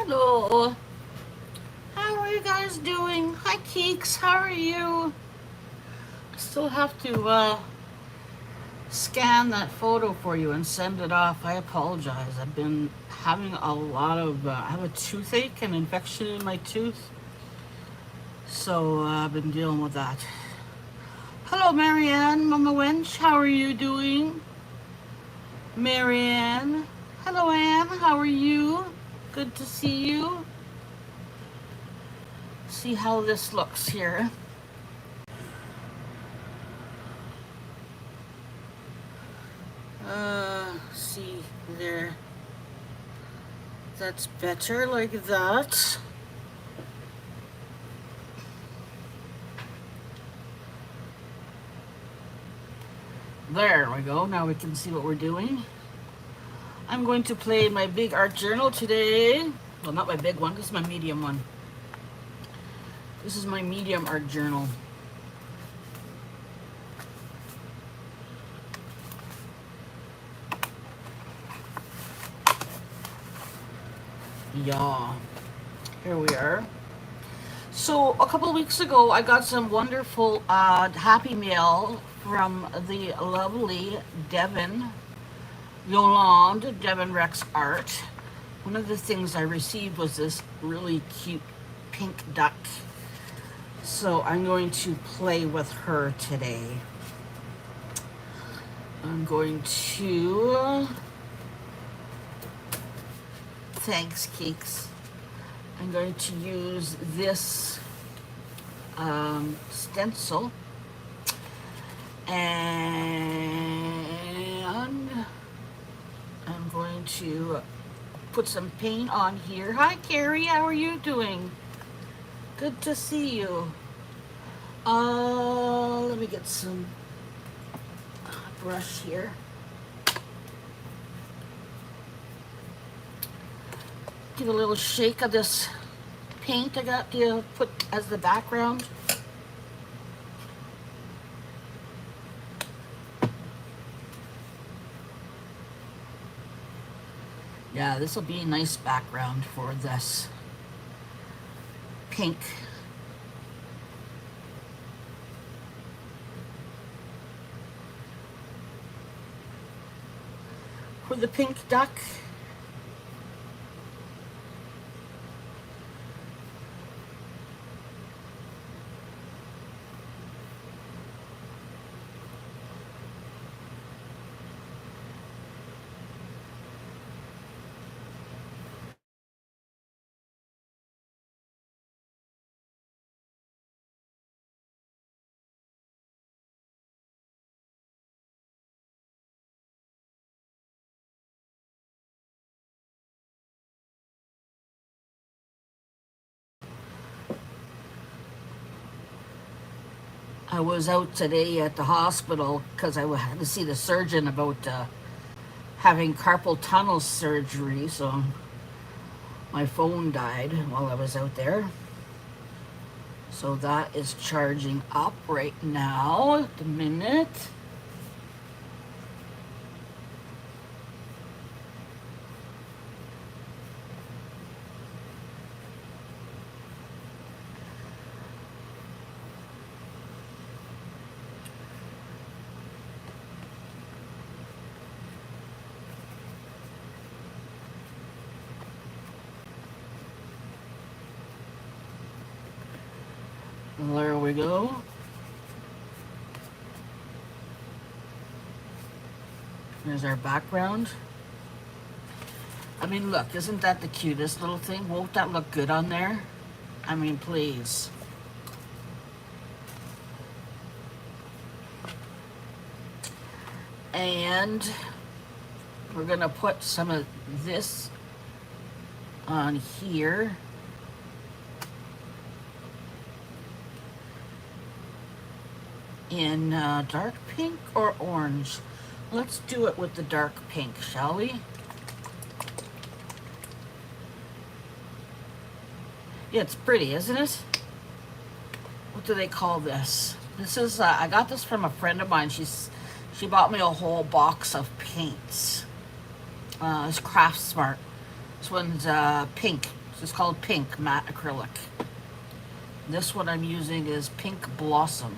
Hello. How are you guys doing? Hi, Keeks. How are you? I still have to scan that photo for you and send it off. I apologize. I've been having a lot of, I have a toothache, an infection in my tooth. So I've been dealing with that. Hello, Marianne, Mama Wench. How are you doing? Marianne. Hello, Anne. How are you? Good to see you. See how this looks here. See there. That's better like that. There we go. Now we can see what we're doing. I'm going to play my big art journal today. Well, not my big one. This is my medium one. This is my medium art journal. Yeah. Here we are. So a couple of weeks ago, I got some wonderful Happy Mail from the lovely Yolande Devon Rex Art. One of the things I received was this really cute pink duck. So I'm going to play with her today. I'm going to... Thanks, Keeks. I'm going to use this stencil, and I'm going to put some paint on here. Hi, Carrie. How are you doing? Good to see you. Let me get some brush here. Give a little shake of this paint I got to put as the background. Yeah, this will be a nice background for this pink. For the pink duck. I was out today at the hospital because I had to see the surgeon about having carpal tunnel surgery, so my phone died while I was out there. So that is charging up right now at the minute. There we go. There's our background. I mean, look, isn't that the cutest little thing? Won't that look good on there? I mean, please. And we're gonna put some of this on here. In dark pink or orange? Let's do it with the dark pink, shall we? Yeah, it's pretty, isn't it? What do they call this? This is, I got this from a friend of mine. She bought me a whole box of paints. It's Craft Smart. This one's pink. It's called Pink Matte Acrylic. This one I'm using is Pink Blossom.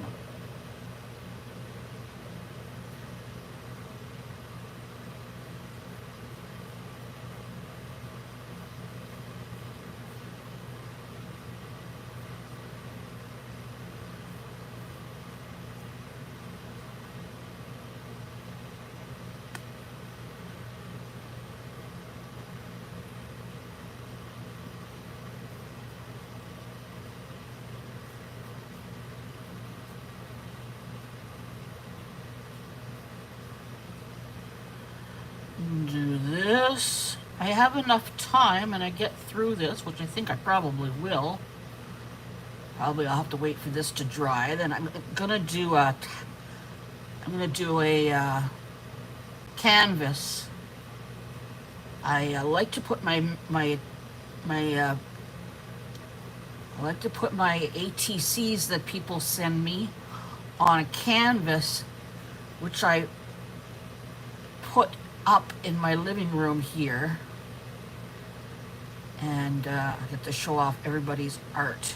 Do this. I have enough time and I get through this, which I think I probably will. Probably I'll have to wait for this to dry. Then I'm gonna do a canvas. I like to put my I like to put my ATCs that people send me on a canvas, which I put up in my living room here, and I get to show off everybody's art.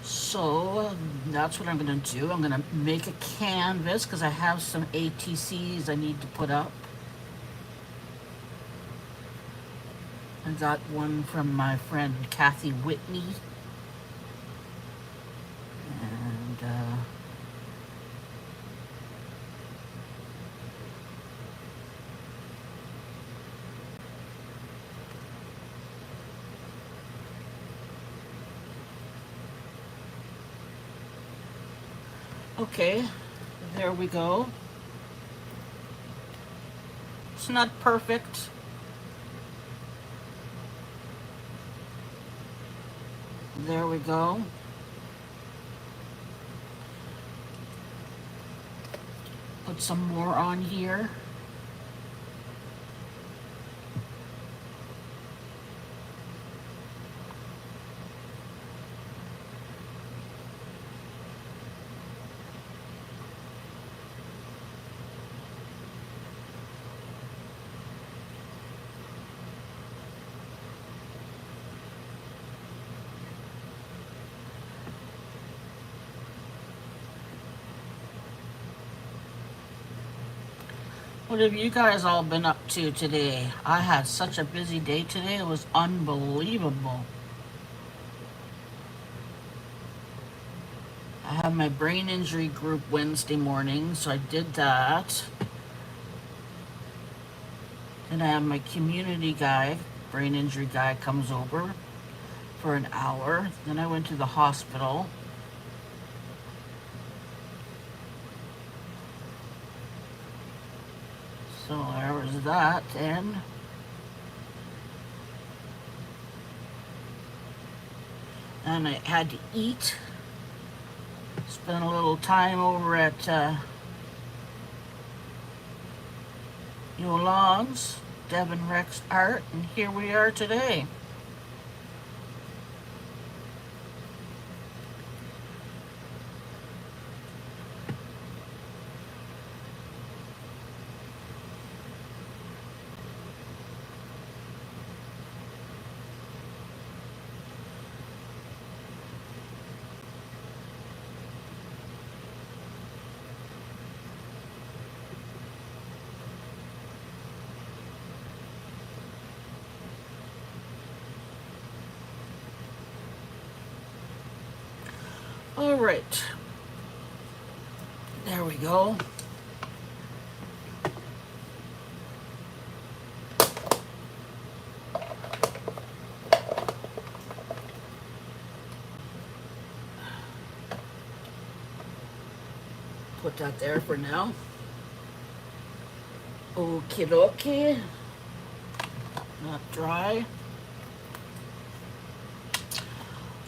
So that's what I'm going to do. I'm going to make a canvas because I have some ATCs I need to put up. I got one from my friend Kathy Whitney. And okay, there we go. It's not perfect. There we go. Put some more on here. What have you guys all been up to today? I had such a busy day today. It was unbelievable. I have my brain injury group Wednesday morning, so I did that. Then I have my community guy, brain injury guy, comes over for an hour. Then I went to the hospital. So there was that, and I had to eat. Spent a little time over at Yolan's, Devin Rex Art, and here we are today. All right, there we go. Put that there for now. Okie dokie. Not dry.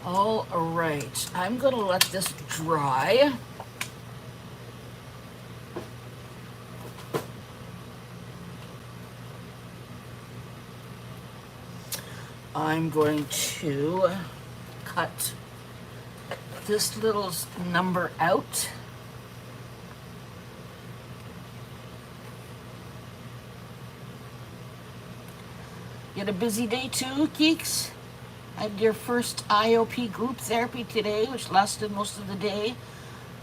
All right, I'm gonna let this dry. I'm going to cut this little number out. You had a busy day too, geeks? I had your first IOP group therapy today, which lasted most of the day.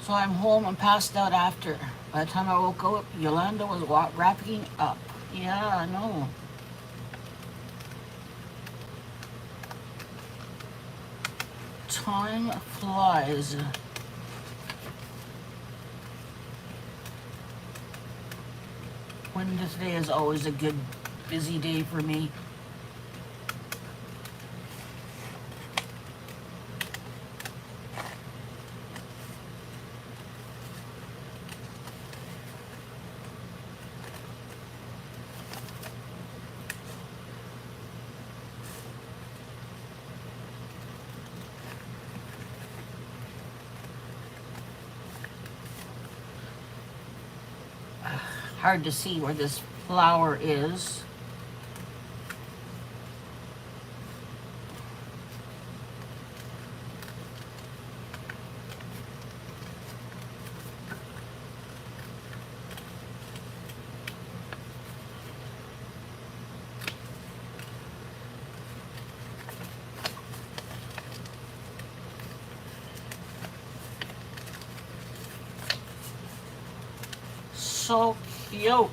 So I'm home and passed out after. By the time I woke up, Yolanda was wrapping up. Yeah, I know. Time flies. Wednesday is always a good, busy day for me. Hard to see where this flower is. So cute.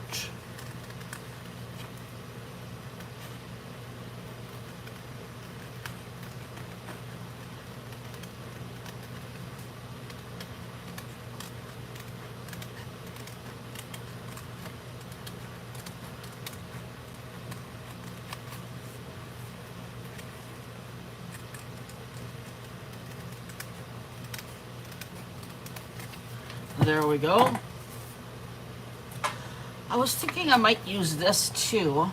There we go. I was thinking I might use this too.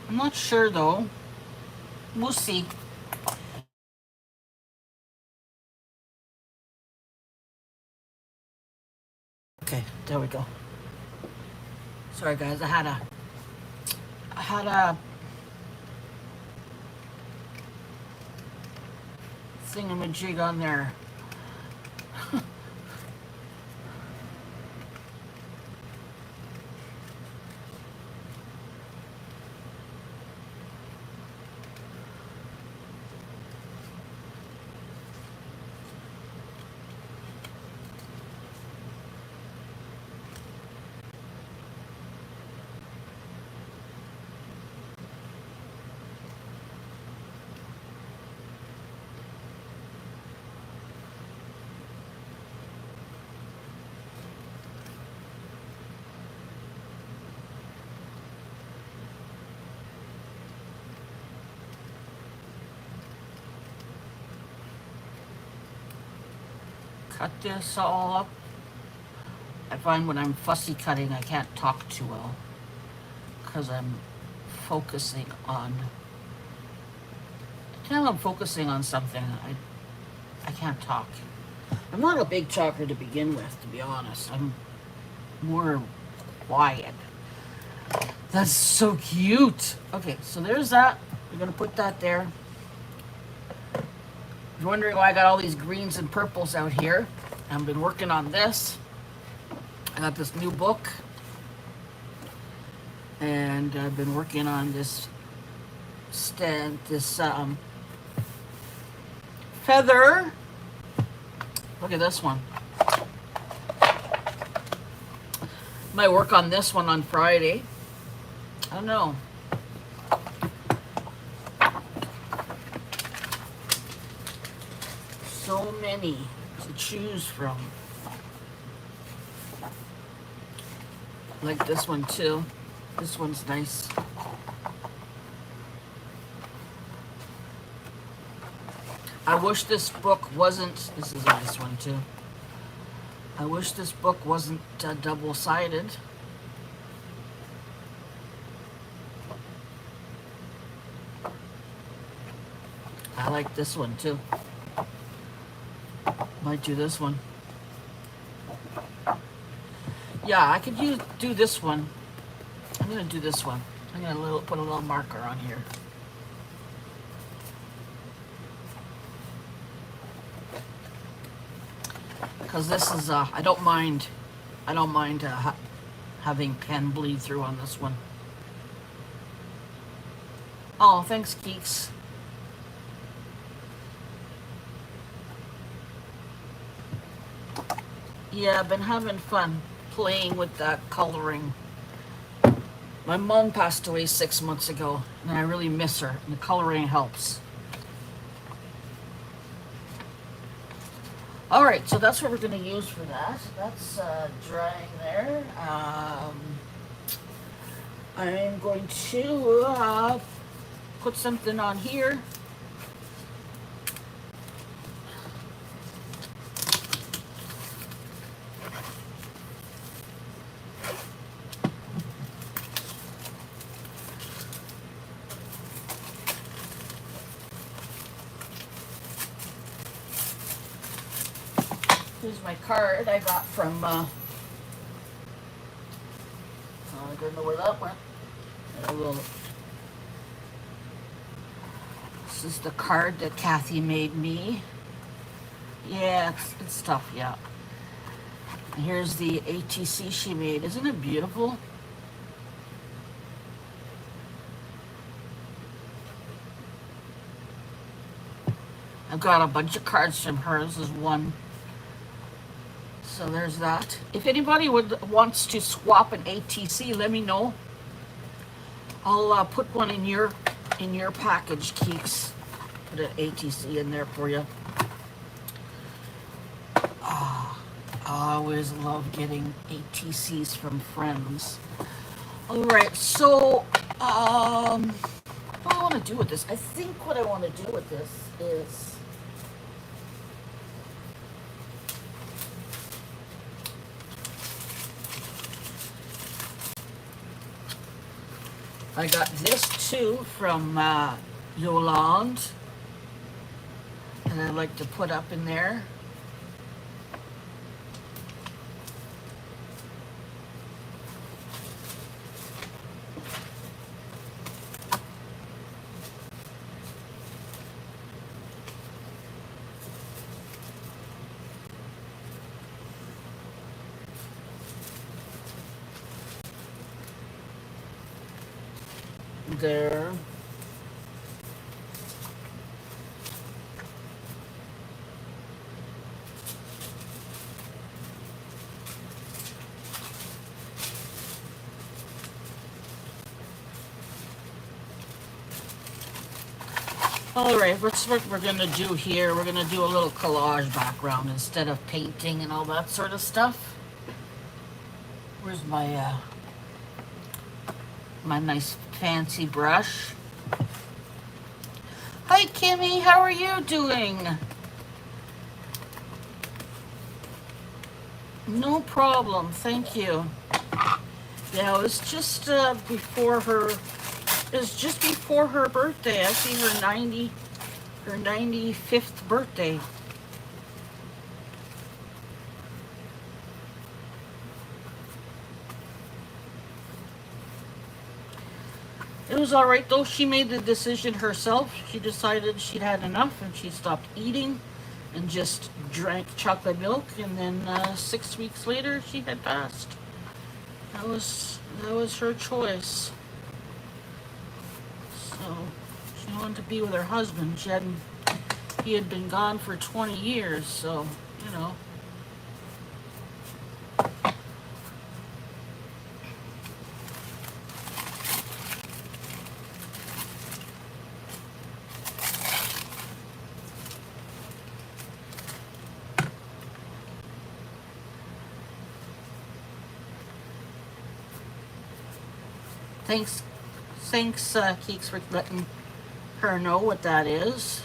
I'm not sure though. We'll see. Okay, there we go. Sorry guys, I had a thingamajig on there. Cut this all up. I find when I'm fussy cutting, I can't talk too well because I'm focusing on. Until I'm focusing on something, I can't talk. I'm not a big talker to begin with, to be honest. I'm more quiet. That's so cute. Okay, so there's that. We're gonna put that there. If you're wondering why I got all these greens and purples out here, I've been working on this. I got this new book, and I've been working on this stand, this feather. Look at this one. Might work on this one on Friday. I don't know. So many to choose from. Like this one too. This one's nice. I wish this book wasn't, this is a nice one too. I wish this book wasn't double-sided. I like this one too. Might do this one. Yeah, I could do this one. I'm gonna do this one. I'm gonna put a little marker on here. because this is I don't mind having pen bleed through on this one. Oh, thanks, Geeks. Yeah, I've been having fun playing with that coloring. My mom passed away 6 months ago, and I really miss her, and the coloring helps. All right, so that's what we're going to use for that. That's drying there. I'm going to put something on here. Here's my card I got from, I don't know where that went. This is the card that Kathy made me. Yeah, it's tough, yeah. And here's the ATC she made. Isn't it beautiful? I've got a bunch of cards from her. This is one. So there's that. If anybody wants to swap an ATC, let me know. I'll put one in your package, Keeks. Put an ATC in there for you. I always love getting ATCs from friends. All right, so what do I want to do with this? I think what I want to do with this is I got this too from Yolande, and I like to put up in there. There. All right, what's what we're gonna do here? We're gonna do a little collage background instead of painting and all that sort of stuff. Where's my my nice fancy brush? Hi, Kimmy, how are you doing? No problem, thank you. Yeah, it was just before her. It was just before her birthday. I see her 95th birthday. It was all right though. She made the decision herself. She decided she'd had enough and she stopped eating and just drank chocolate milk. And then 6 weeks later, she had passed. That was her choice. So she wanted to be with her husband. He had been gone for 20 years. So you know. Thanks, Keeks, for letting her know what that is.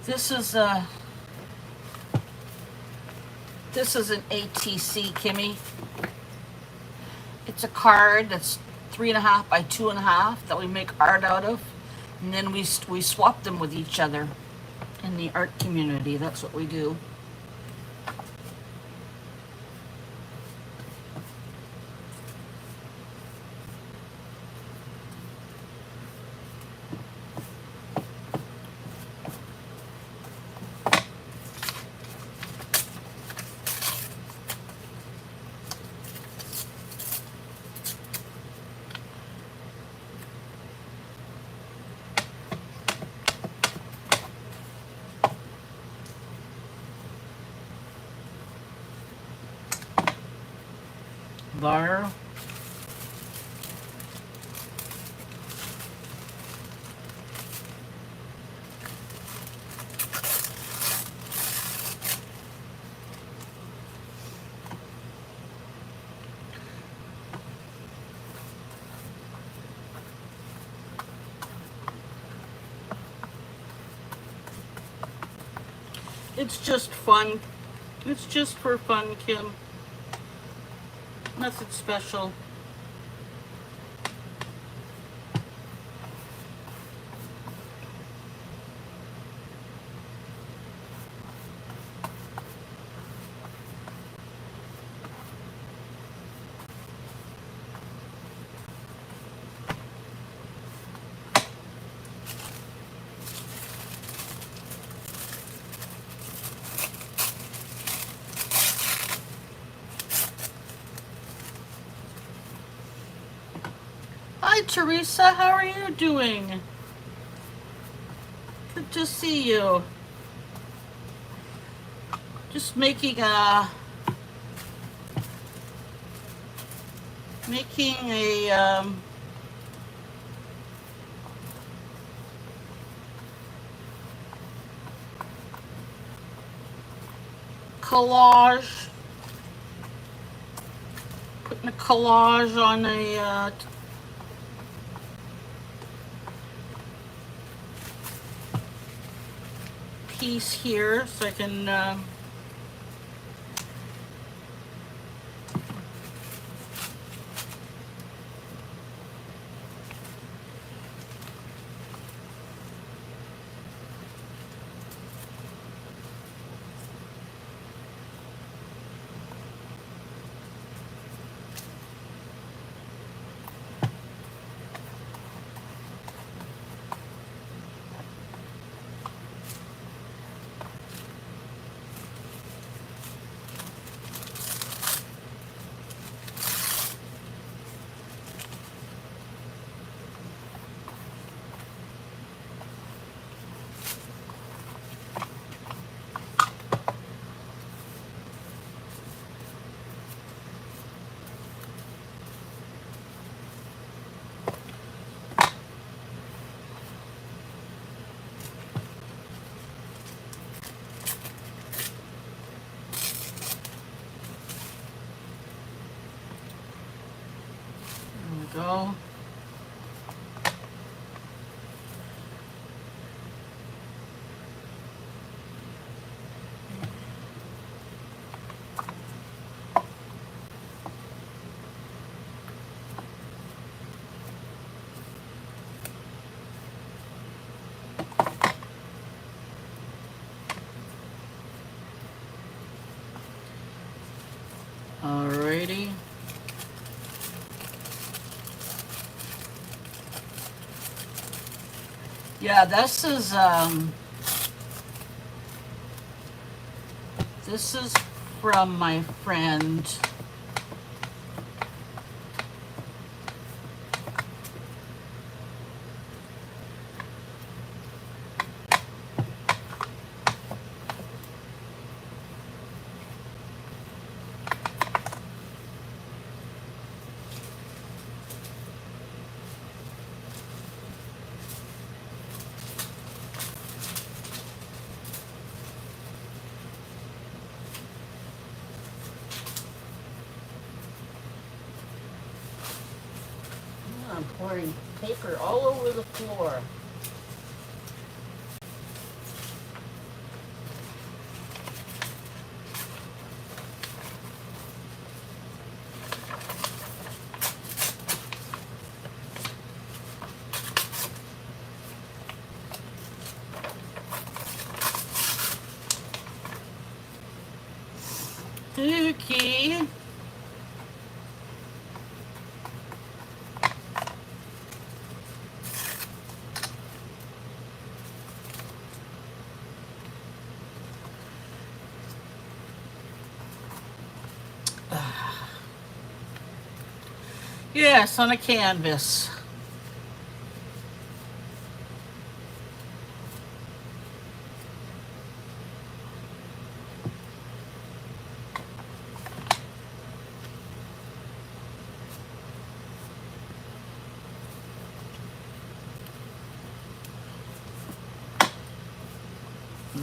This is an ATC, Kimmy. It's a card that's 3.5 by 2.5 that we make art out of, and then we swap them with each other in the art community. That's what we do. bar. It's just fun. It's just for fun, Kim. Nothing special. Hi, Teresa. How are you doing? Good to see you. Just making a collage. Putting a collage on a piece here, so I can go. Alrighty. Yeah, this is from my friend. I'm pouring paper all over the floor. Okay. Yes, on a canvas.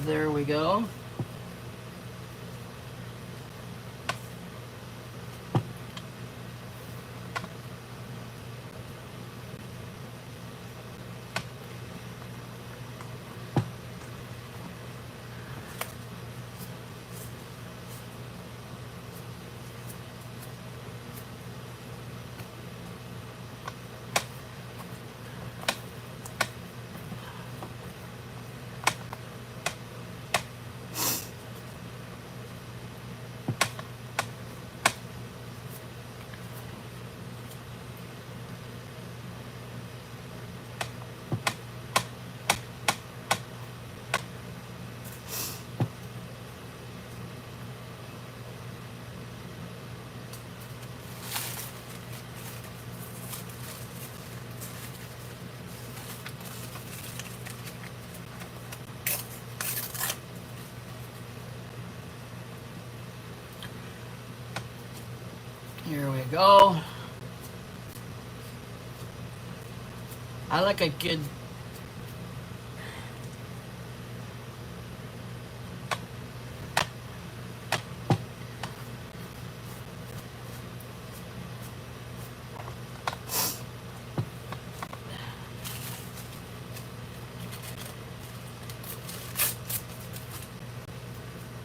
There we go. Here we go. I like a good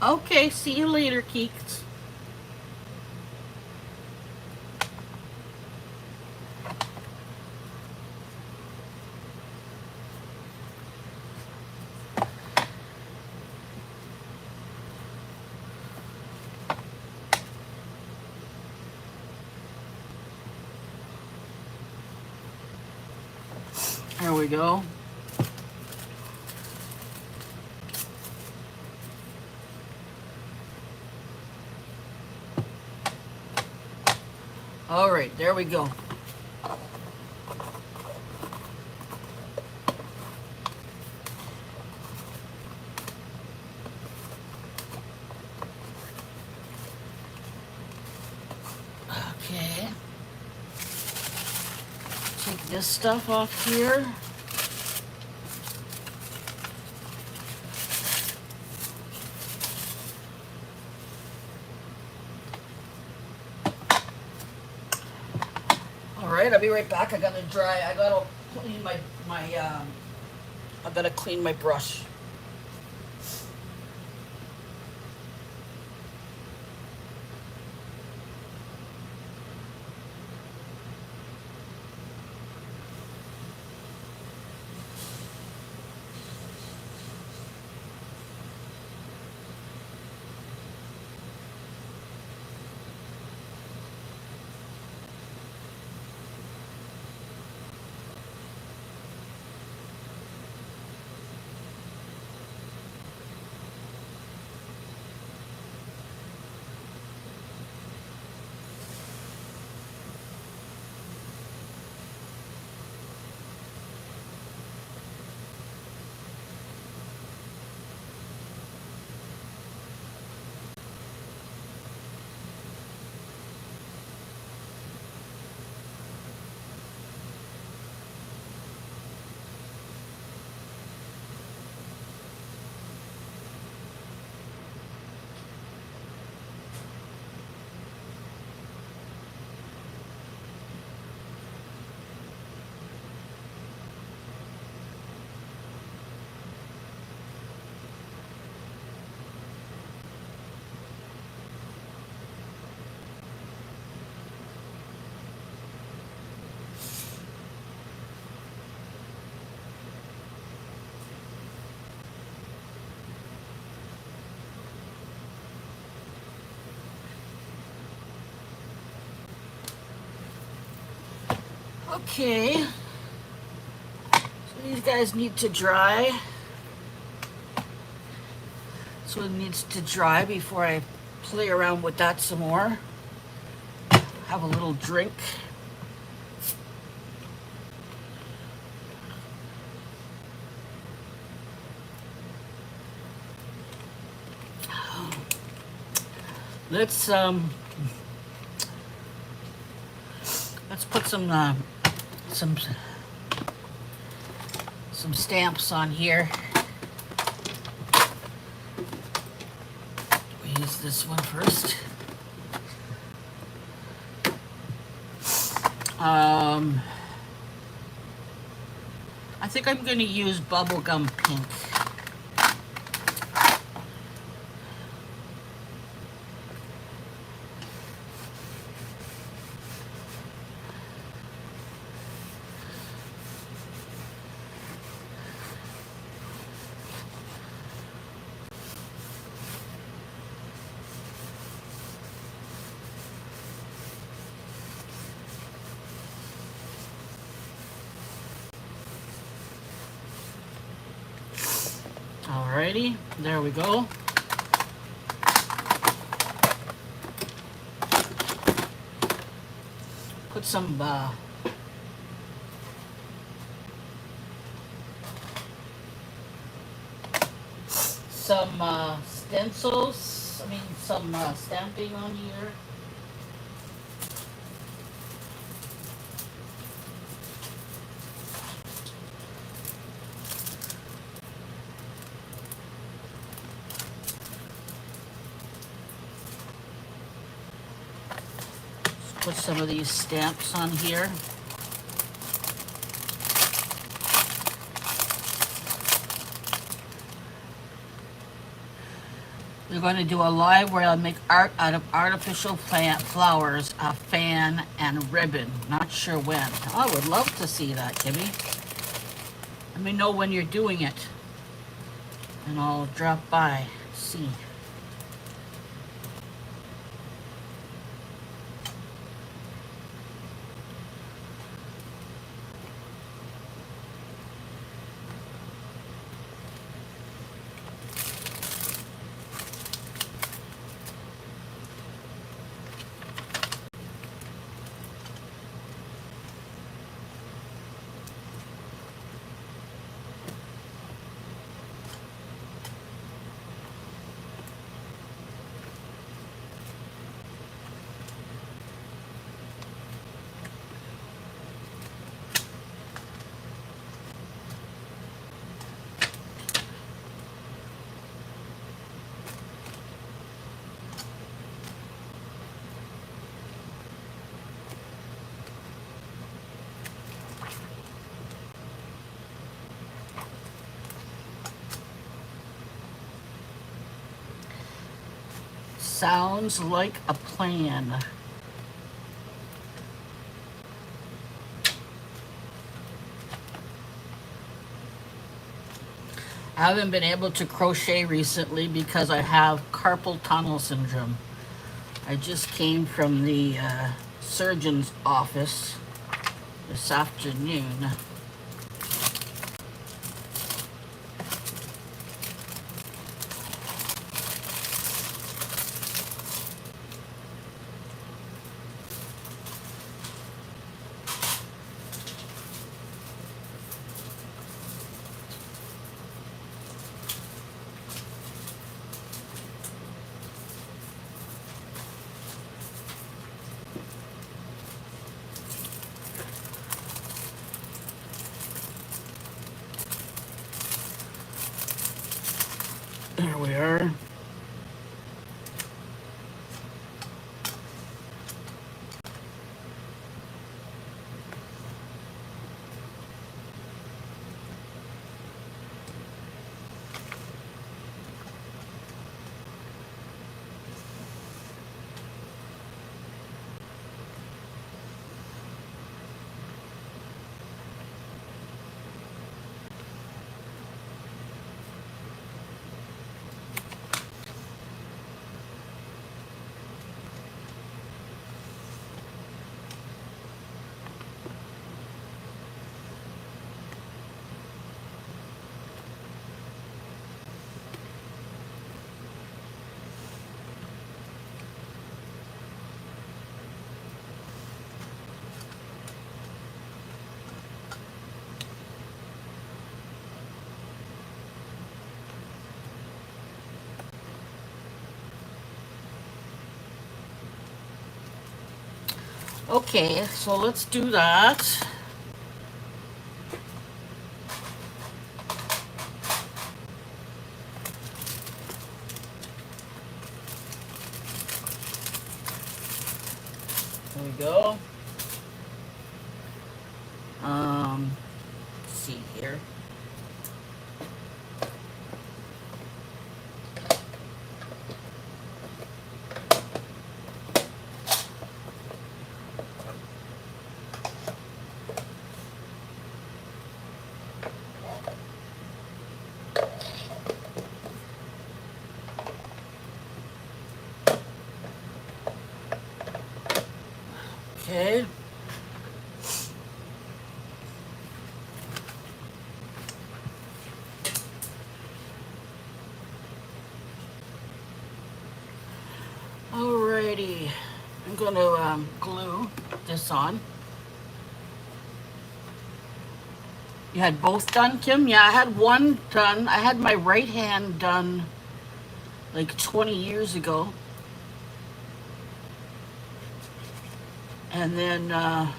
Okay, see you later, Keeks. There we go. All right, there we go. Okay. Take this stuff off here. Alright, I'll be right back. I gotta clean I gotta clean my brush. Okay, so these guys need to dry. So it needs to dry before I play around with that some more. Have a little drink. Let's put some stamps on here. use this one first. I think I'm going to use bubblegum pink. Alrighty, there we go. Put some stencils, some stamping on here. Put some of these stamps on here. We're going to do a live where I'll make art out of artificial plant flowers, a fan, and ribbon. Not sure when. I would love to see that, Kimmy. Let me know when you're doing it, and I'll drop by, see. Sounds like a plan. I haven't been able to crochet recently because I have carpal tunnel syndrome. I just came from the surgeon's office this afternoon. There we are. Okay, so let's do that. go. Let's see here. Okay. Alrighty. I'm going to glue this on. You had both done, Kim? Yeah, I had one done. I had my right hand done like 20 years ago. And then and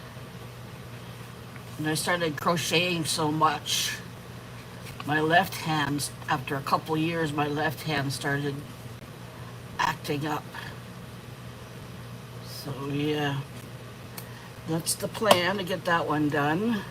I started crocheting so much, my left hand, after a couple years, my left hand started acting up. So yeah, that's the plan, to get that one done.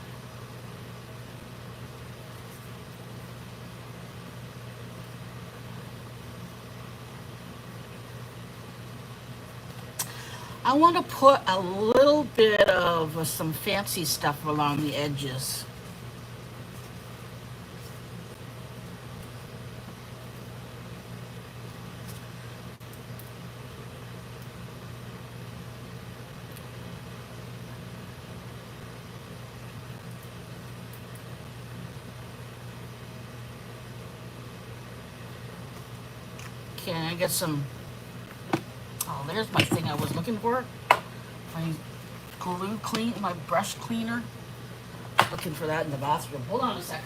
I want to put a little bit of some fancy stuff along the edges. Okay, I get some. Oh, there's my thing I was looking for. My glue clean, my brush cleaner. Looking for that in the bathroom. Hold on a sec.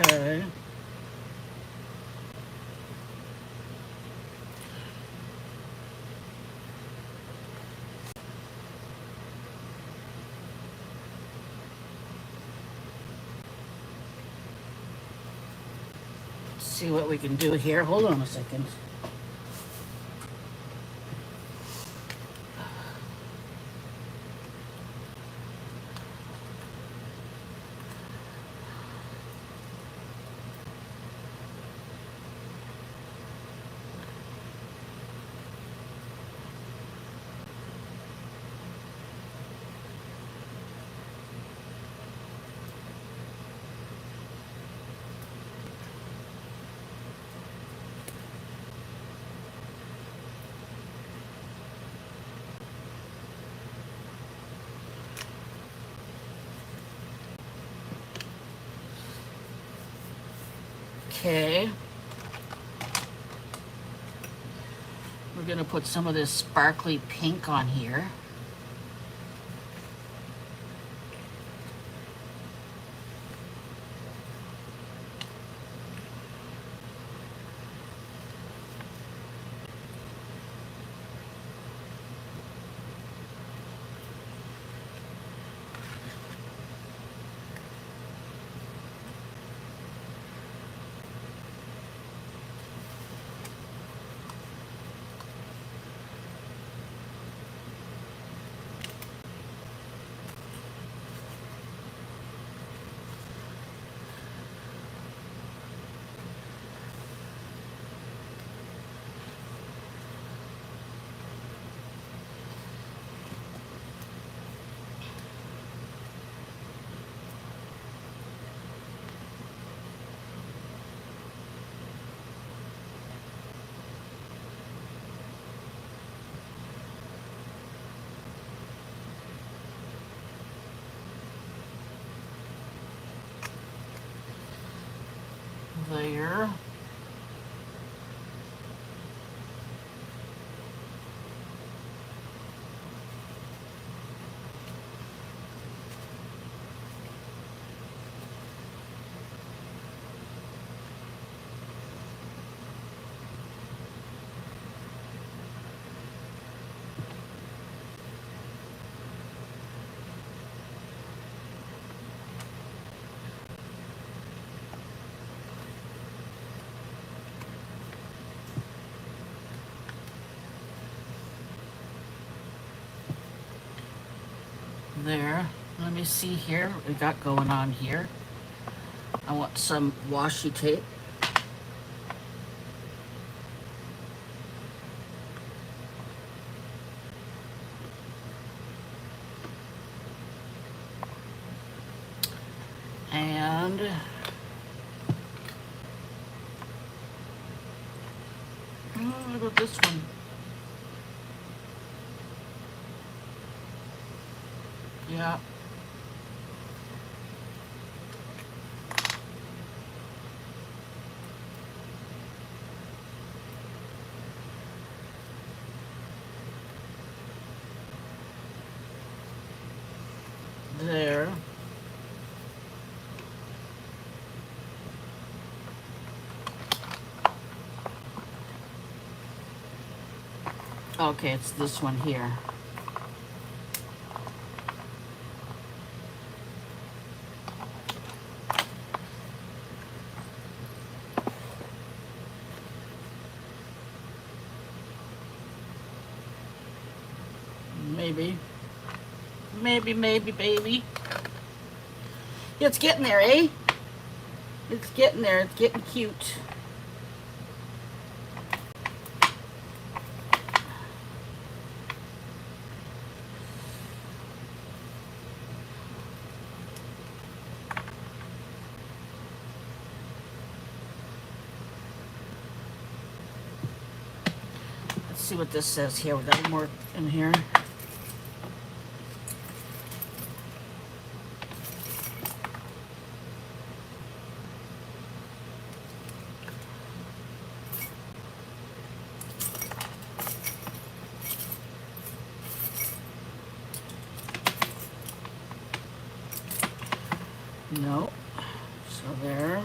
Okay. Let's see what we can do here. Hold on a second. Okay. We're going to put some of this sparkly pink on here. There. There. Let me see here what we got going on here. I want some washi tape. And what about this one? Yeah. There. Okay, it's this one here. Maybe. Maybe, baby. It's getting there, eh? It's getting there. It's getting cute. Let's see what this says here. We got more in here. No. So there.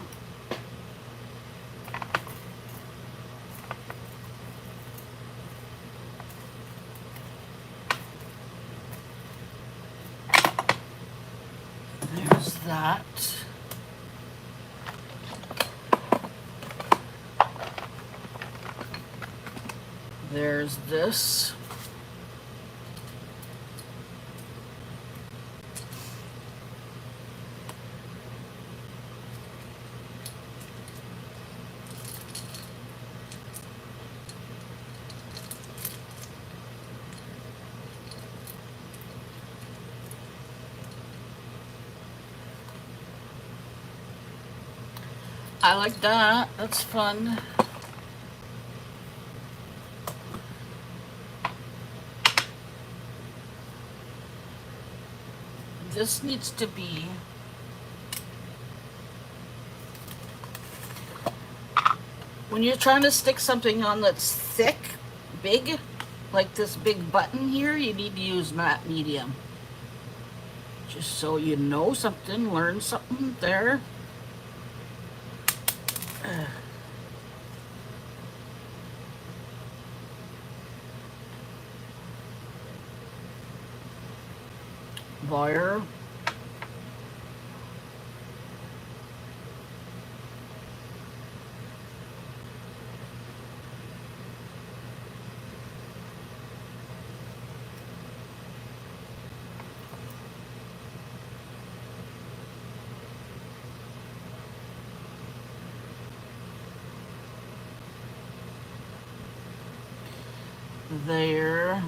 There's that. There's this. I like that. That's fun. This needs to be when you're trying to stick something on that's thick, big, like this big button here, you need to use matte medium. Just so you know something, learn something there. Wire. There.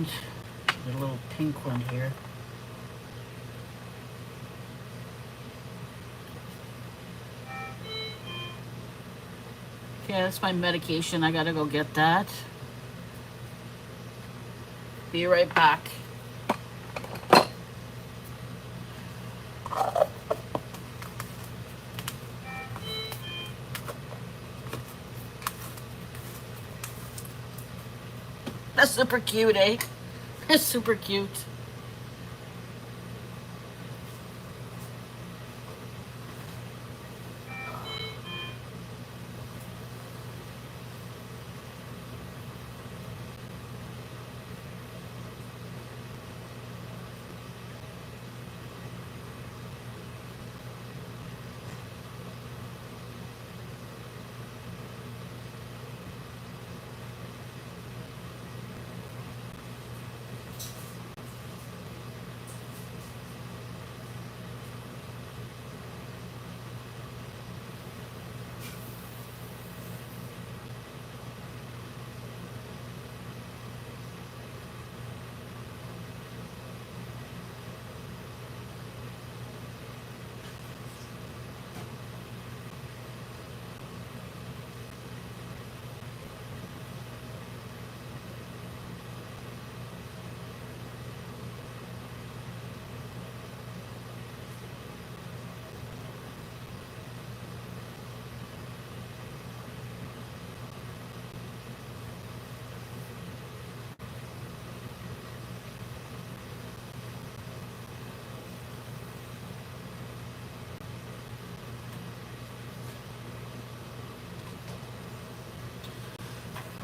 And the little pink one here. Okay, that's my medication. I gotta go get that. Be right back. That's super cute, eh? That's super cute.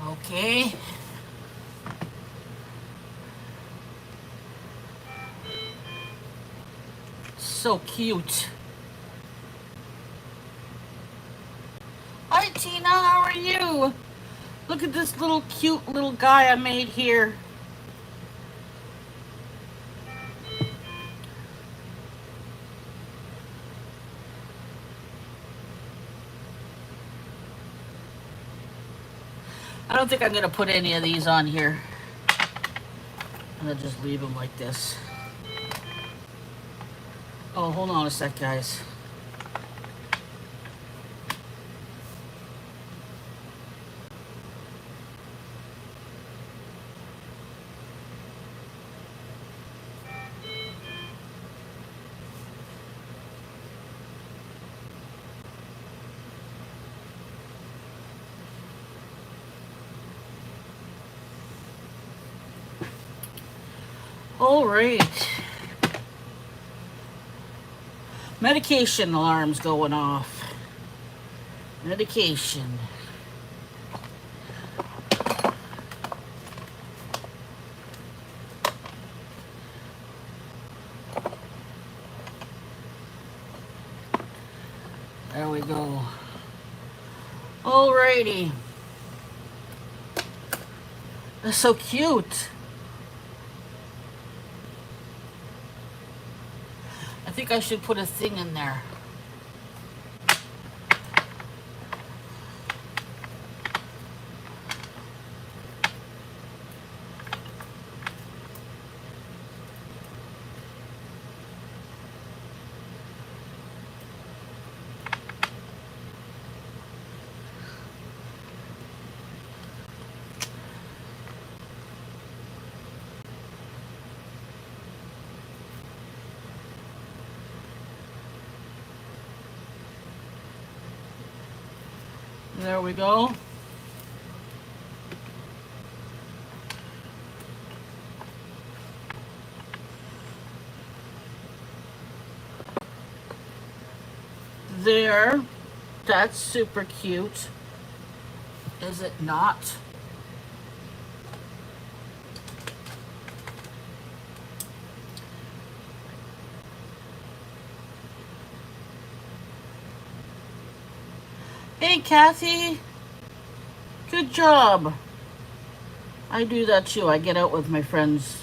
Okay. So cute. Hi Tina, how are you? Look at this little cute little guy I made here. I don't think I'm gonna put any of these on here. I'm gonna just leave them like this. Oh, hold on a sec, guys. All right. Medication alarm's going off. Medication. There we go. Alrighty. That's so cute. I think I should put a thing in there. There we go. There. That's super cute. Is it not? Hey, Kathy. Good job. I do that too. I get out with my friends.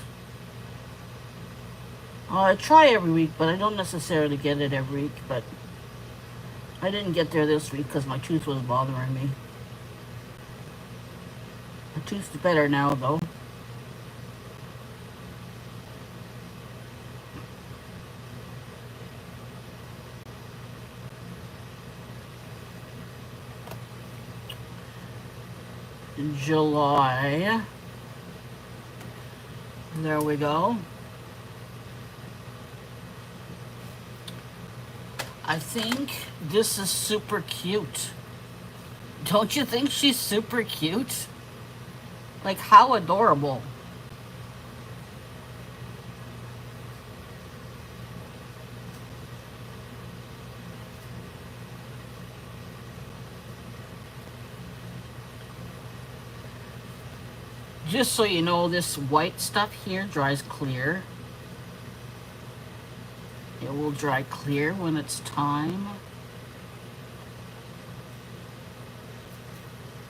I try every week, but I don't necessarily get it every week. But I didn't get there this week because my tooth was bothering me. My tooth's better now, though. July. There we go. I think this is super cute. Don't you think she's super cute? Like, how adorable. Just so you know, this white stuff here dries clear. It will dry clear when it's time.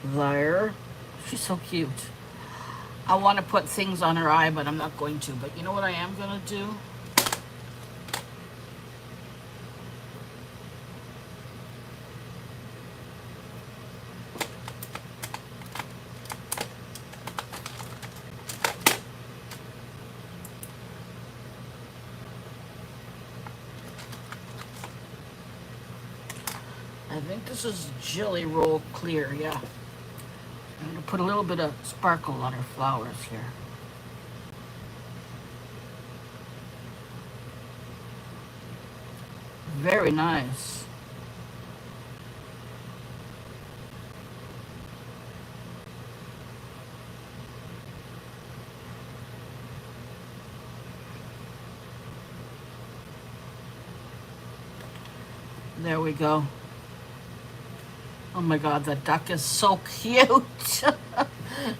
There. She's so cute. I want to put things on her eye, but I'm not going to. But you know what I am going to do? I think this is Jelly Roll Clear, yeah. I'm going to put a little bit of sparkle on her flowers here. Very nice. There we go. Oh my God, that duck is so cute.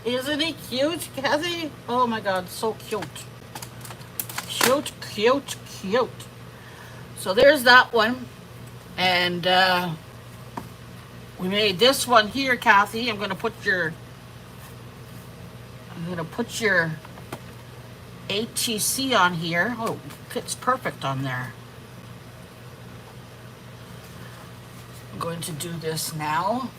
Isn't he cute, Kathy? Oh my God, so cute. Cute, cute, cute. So there's that one. And we made this one here, Kathy. I'm gonna put your ATC on here. Oh, fits perfect on there. I'm going to do this now.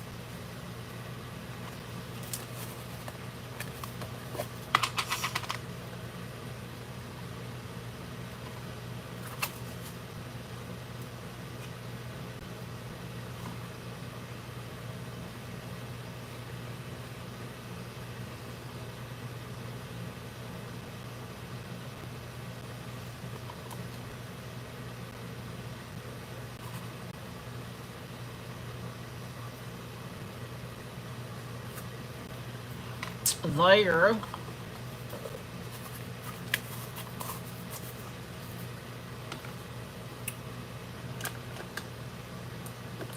There.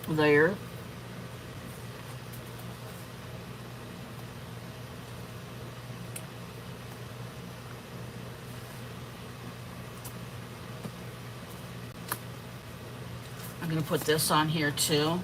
There. I'm going to put this on here too.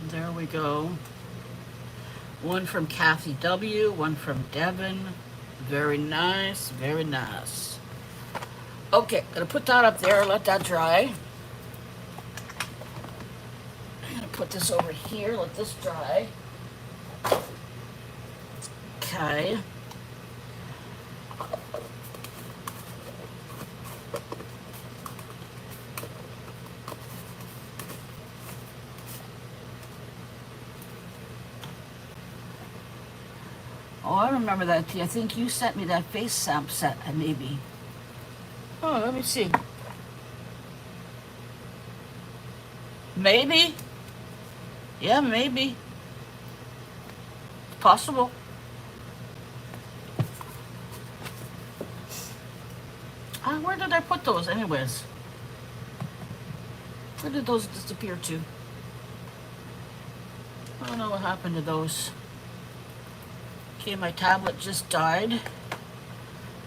There we go. One from Kathy W, one from Devin. Very nice, very nice. Okay, gonna put that up there, let that dry. I'm gonna put this over here, let this dry. Okay. Oh, I remember that tea. I think you sent me that face stamp set, maybe. Oh, let me see. Maybe. Yeah, maybe. Possible. Where did I put those, anyways? Where did those disappear to? I don't know what happened to those. Okay, my tablet just died.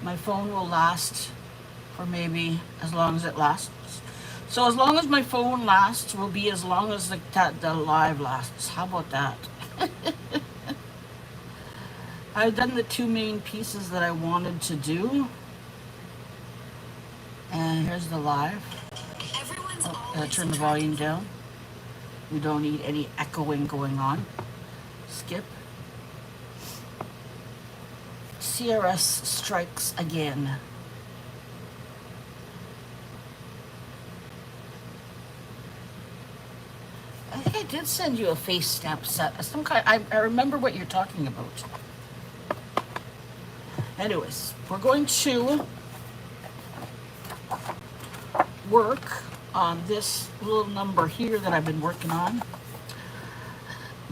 My phone will last for maybe as long as it lasts. So as long as my phone lasts will be as long as the live lasts. How about that? I've done the two main pieces that I wanted to do. And here's the live. Turn the volume down. We don't need any echoing going on. Skip. CRS strikes again. I think I did send you a face stamp set. Some kind. I remember what you're talking about. Anyways, we're going to work on this little number here that I've been working on.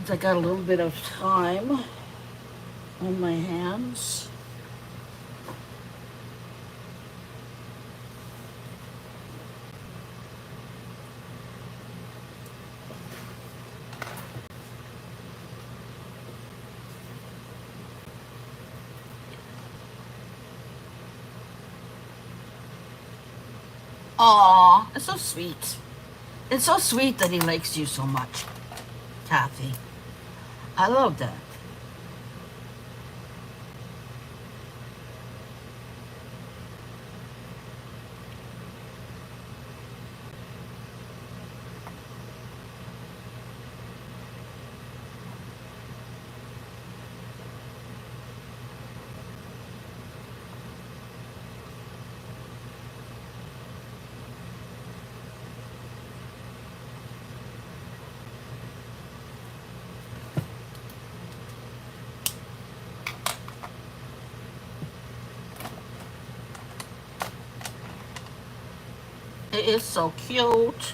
I got a little bit of time on my hands. Aw, it's so sweet. It's so sweet that he likes you so much, Kathy. I love that. It is so cute.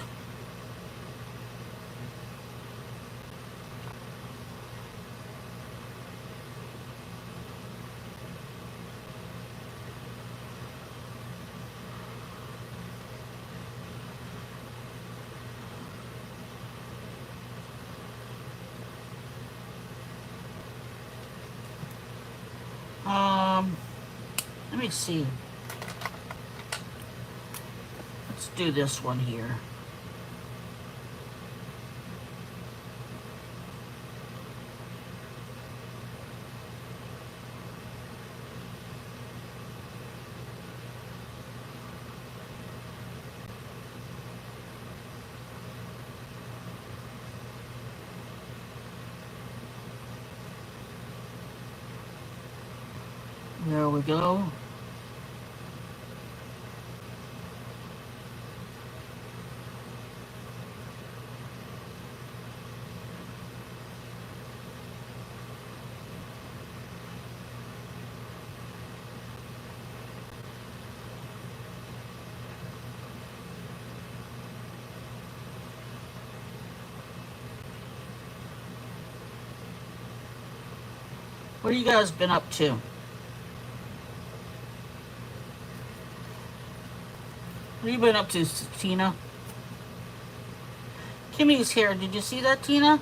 Let me see. Let's do this one here. There we go. What have you guys been up to? What have you been up to, Tina? Kimmy's here. Did you see that, Tina?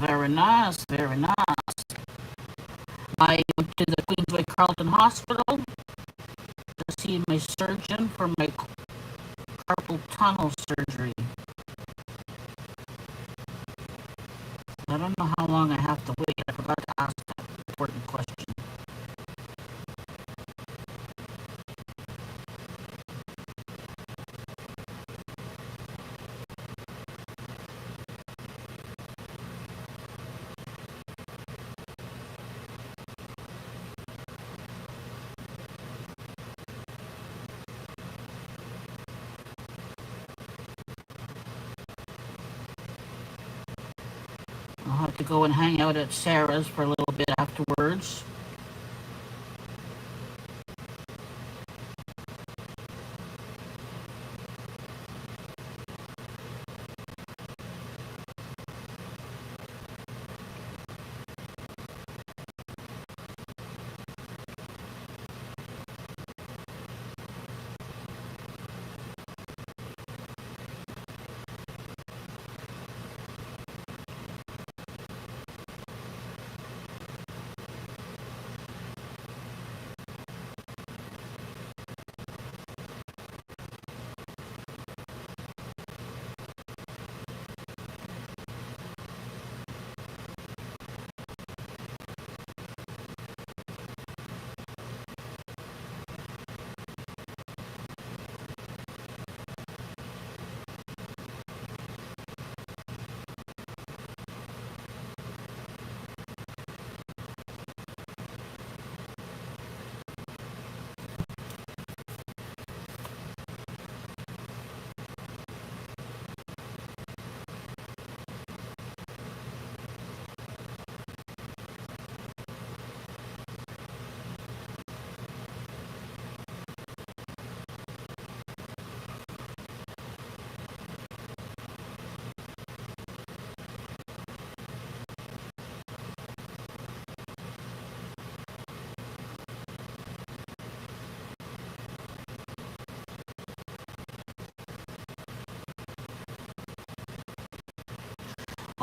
very nice, very nice. I went to the Queensway Carleton Hospital to see my surgeon for my carpal tunnel surgery. I don't know how long I have to wait. I forgot to ask that important question. I'll have to go and hang out at Sarah's for a little bit afterwards.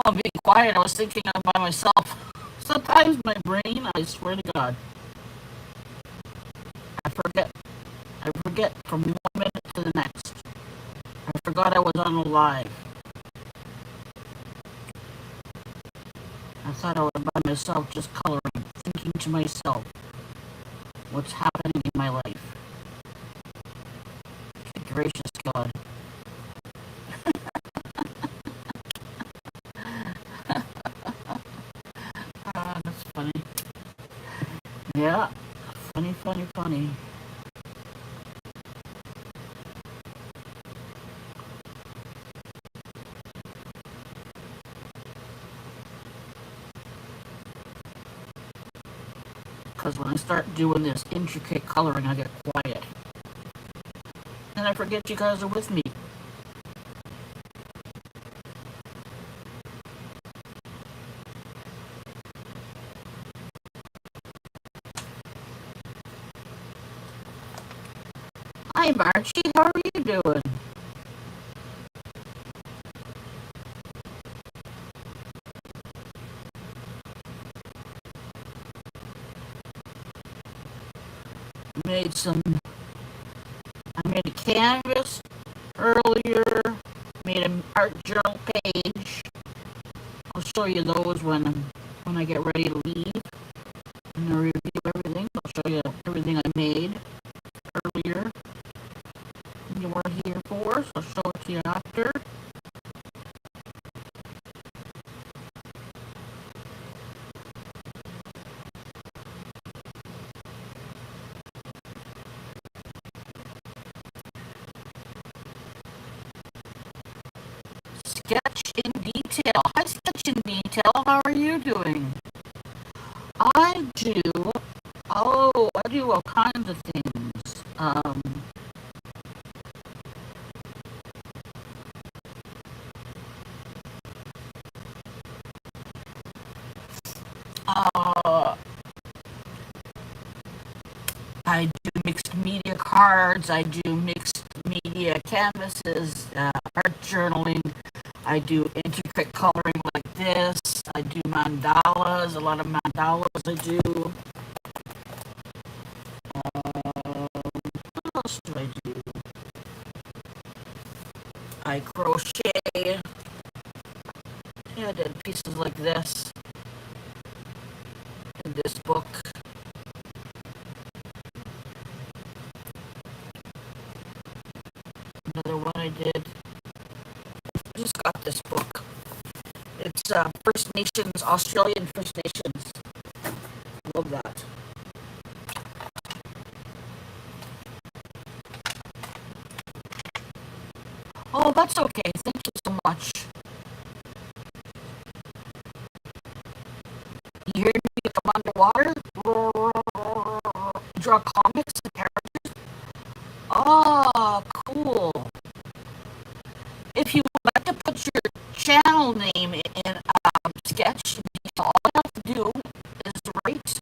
I'll be quiet. I was thinking I'm by myself. Sometimes my brain, I swear to God, I forget. I forget from one minute to the next. I forgot I was on a live. I thought I was by myself just coloring, thinking to myself, what's happening in my life? Good gracious God. Ah, that's funny. Yeah, funny, funny, funny. Because when I start doing this intricate coloring, I get quiet. And I forget you guys are with me. Hi, Marchie. How are you doing? Made some. I made a canvas earlier. Made an art journal page. I'll show you those when I get ready to leave. And I review everything. I'll show you everything I made earlier. You weren't here for, so I'll show it to you after. Sketch in detail. Hi, Sketch in detail. How are you doing? I do. Oh, I do all kinds of things. Uh, I do mixed media cards. I do mixed media canvases, art journaling. I do intricate coloring like this. I do mandalas, a lot of mandalas I do. What else do I do? I crochet. Yeah, I did pieces like this in this book. Another one I did. I just got this book. It's First Nations, Australian First Nations. Love that. Oh, that's okay. Thank you so much. You hear me if I'm underwater? Draw comics and characters? Oh, cool. If you would like to put your channel name in sketch, all you have to do is write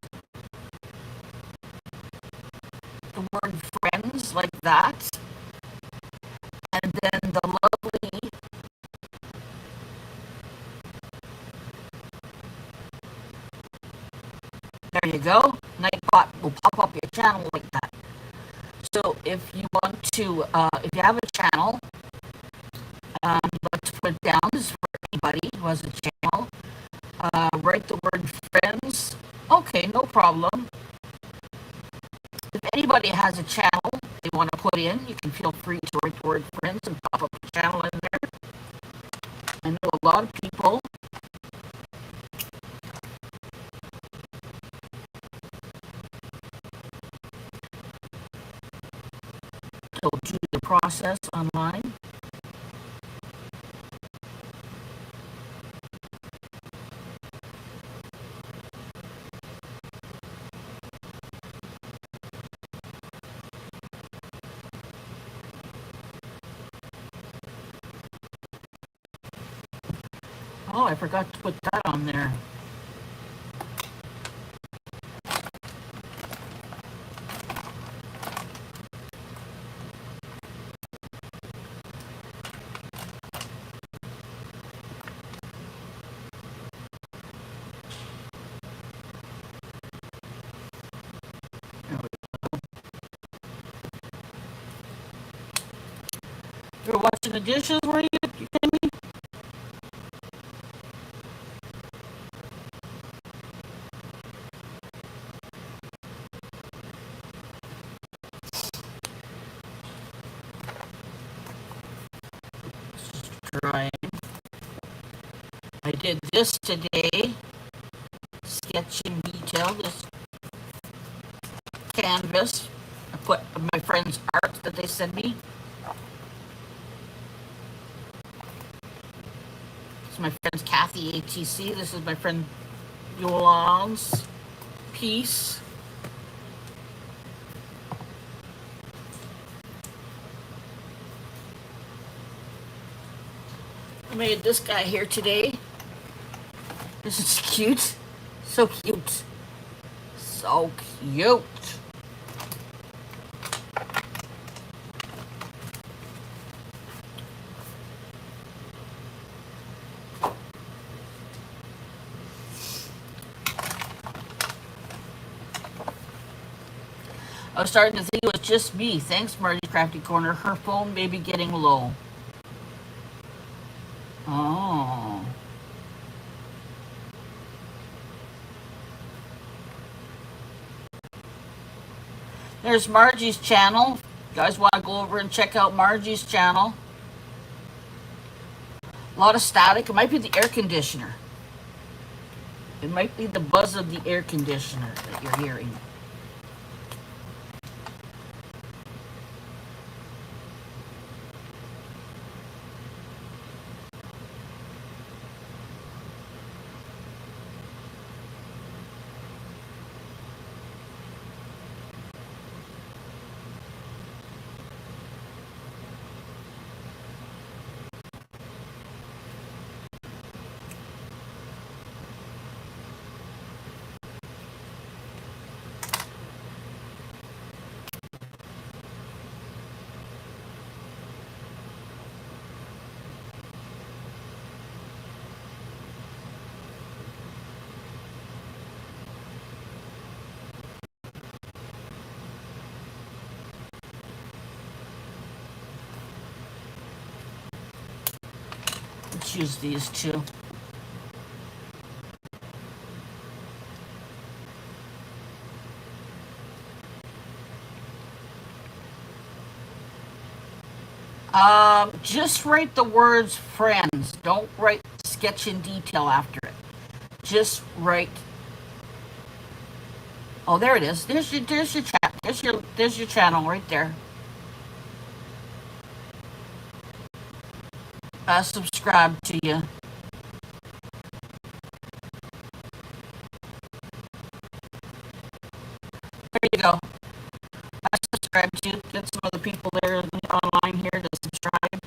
the word friends like that, and then the lovely there you go. Nightbot will pop up your channel like that. So if you want to, if you have a channel, you'd like to put it down, this is for anybody who has a channel, write the word friends. Okay, no problem. If anybody has a channel they want to put in, you can feel free to write the word friends and pop up the channel in there. I know a lot of people will do the process online. Oh, I forgot to put that on there. You're washing the dishes, were you? You kidding me? Trying. I did this today. Sketch in detail. This canvas. I put my friend's art that they sent me. This is my friend's Kathy ATC. This is my friend Yolan's piece. I made this guy here today. This is cute. So cute. So cute. I was starting to think it was just me. Thanks, Marty Crafty Corner. Her phone may be getting low. Oh. There's Margie's channel. You guys want to go over and check out Margie's channel. A lot of static. It might be the air conditioner. It might be the buzz of the air conditioner that you're hearing. Let's use these two. Just write the words friends. Don't write sketch in detail after it. Just write. Oh, there it is. There's your chat. There's your channel right there. Subscribe to you. There you go. I subscribe to you. Get some other people there online here to subscribe.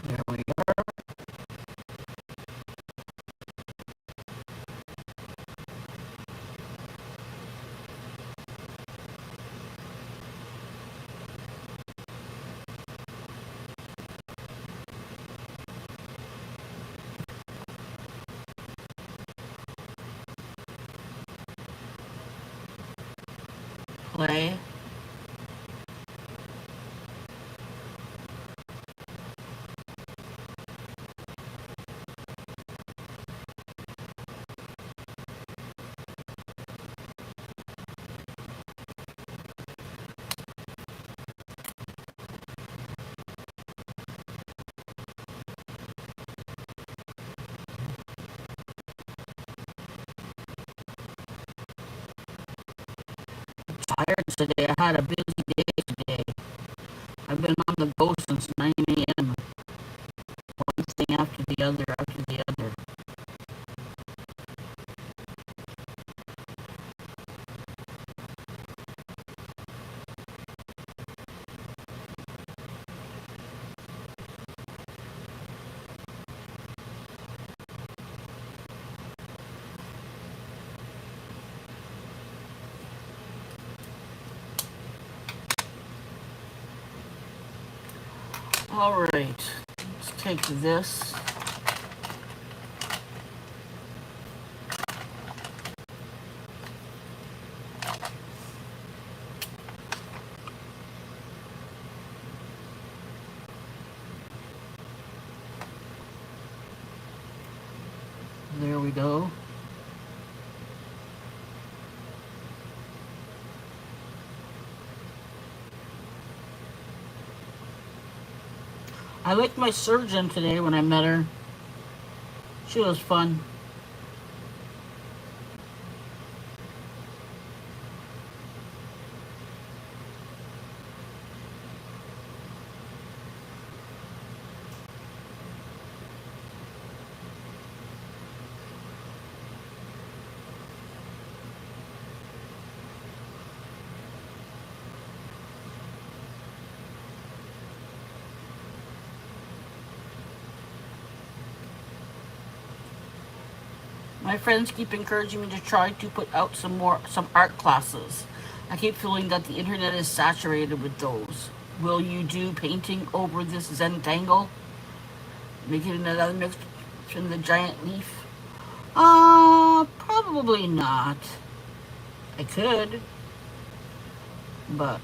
There we are. Play. Tired today. I had a busy day today. I've been on the go since 9 a.m. One thing after the other, after the other. All right, let's take this. There we go. I liked my surgeon today when I met her. She was fun. My friends keep encouraging me to try to put out some art classes. I keep feeling that the internet is saturated with those. Will you do painting over this Zentangle? Making another mix from the giant leaf? Probably not. I could, but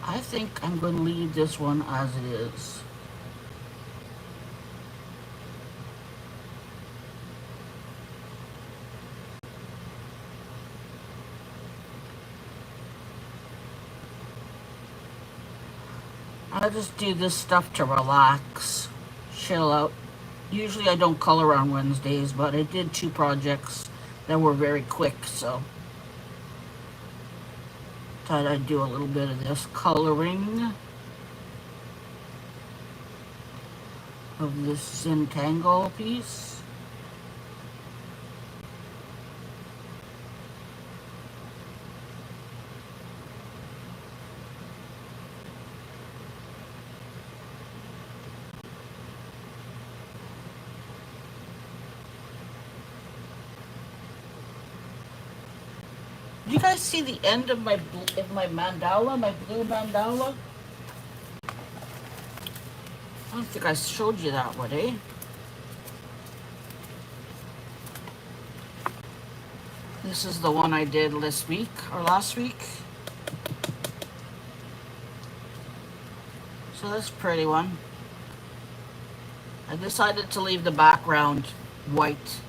I think I'm going to leave this one as it is. I just do this stuff to relax, chill out. Usually I don't color on Wednesdays, but I did 2 projects that were very quick, so thought I'd do a little bit of this coloring of this Zentangle piece. Do you guys see the end of my mandala, my blue mandala? I don't think I showed you that one, eh? This is the one I did this week or last week. So that's a pretty one. I decided to leave the background white.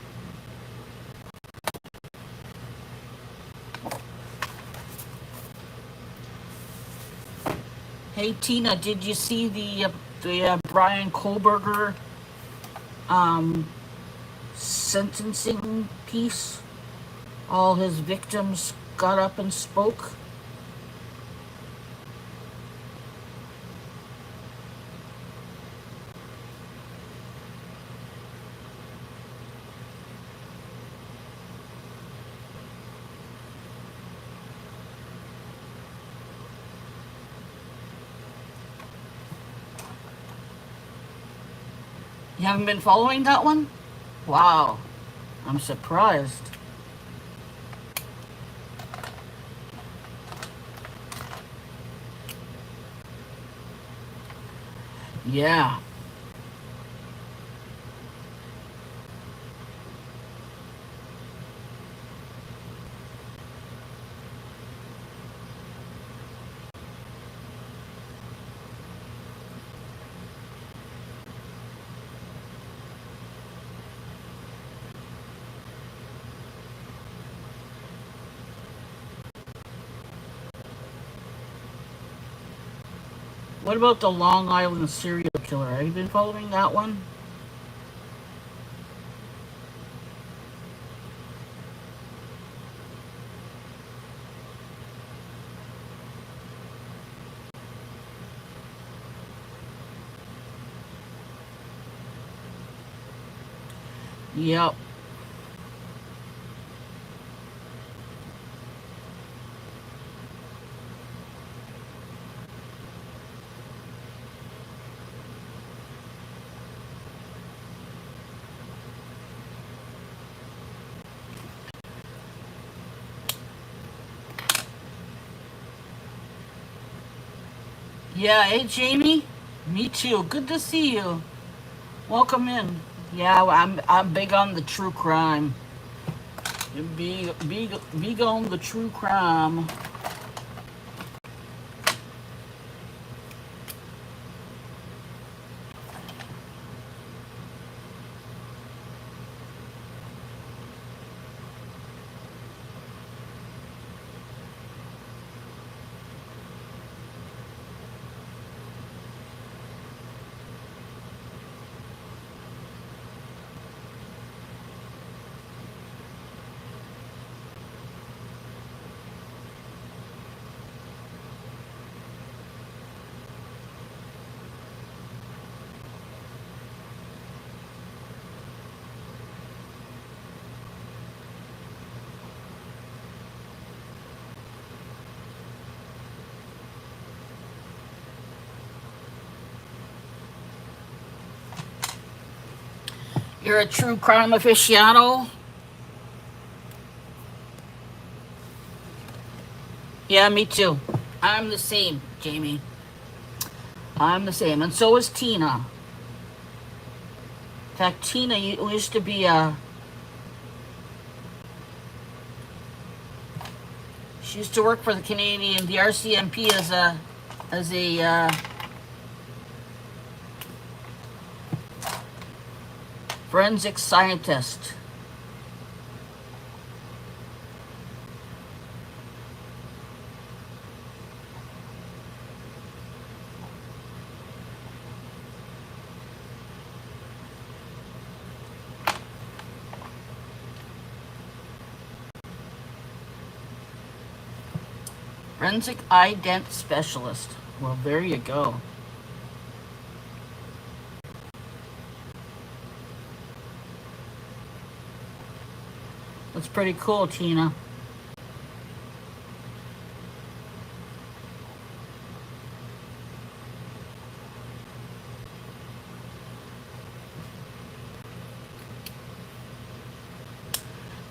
Hey Tina, did you see the Brian Kohlberger sentencing piece? All his victims got up and spoke. You haven't been following that one? Wow, I'm surprised. Yeah. What about the Long Island serial killer? Have you been following that one? Yep. Yeah, hey Jamie. Me too. Good to see you. Welcome in. Yeah, I'm big on the true crime. Big on the true crime. You're a true crime aficionado? Yeah, me too. I'm the same, Jamie. I'm the same. And so is Tina. In fact, Tina used to be a. She used to work for the RCMP as a forensic scientist. Forensic ident specialist. Well, there you go. That's pretty cool, Tina.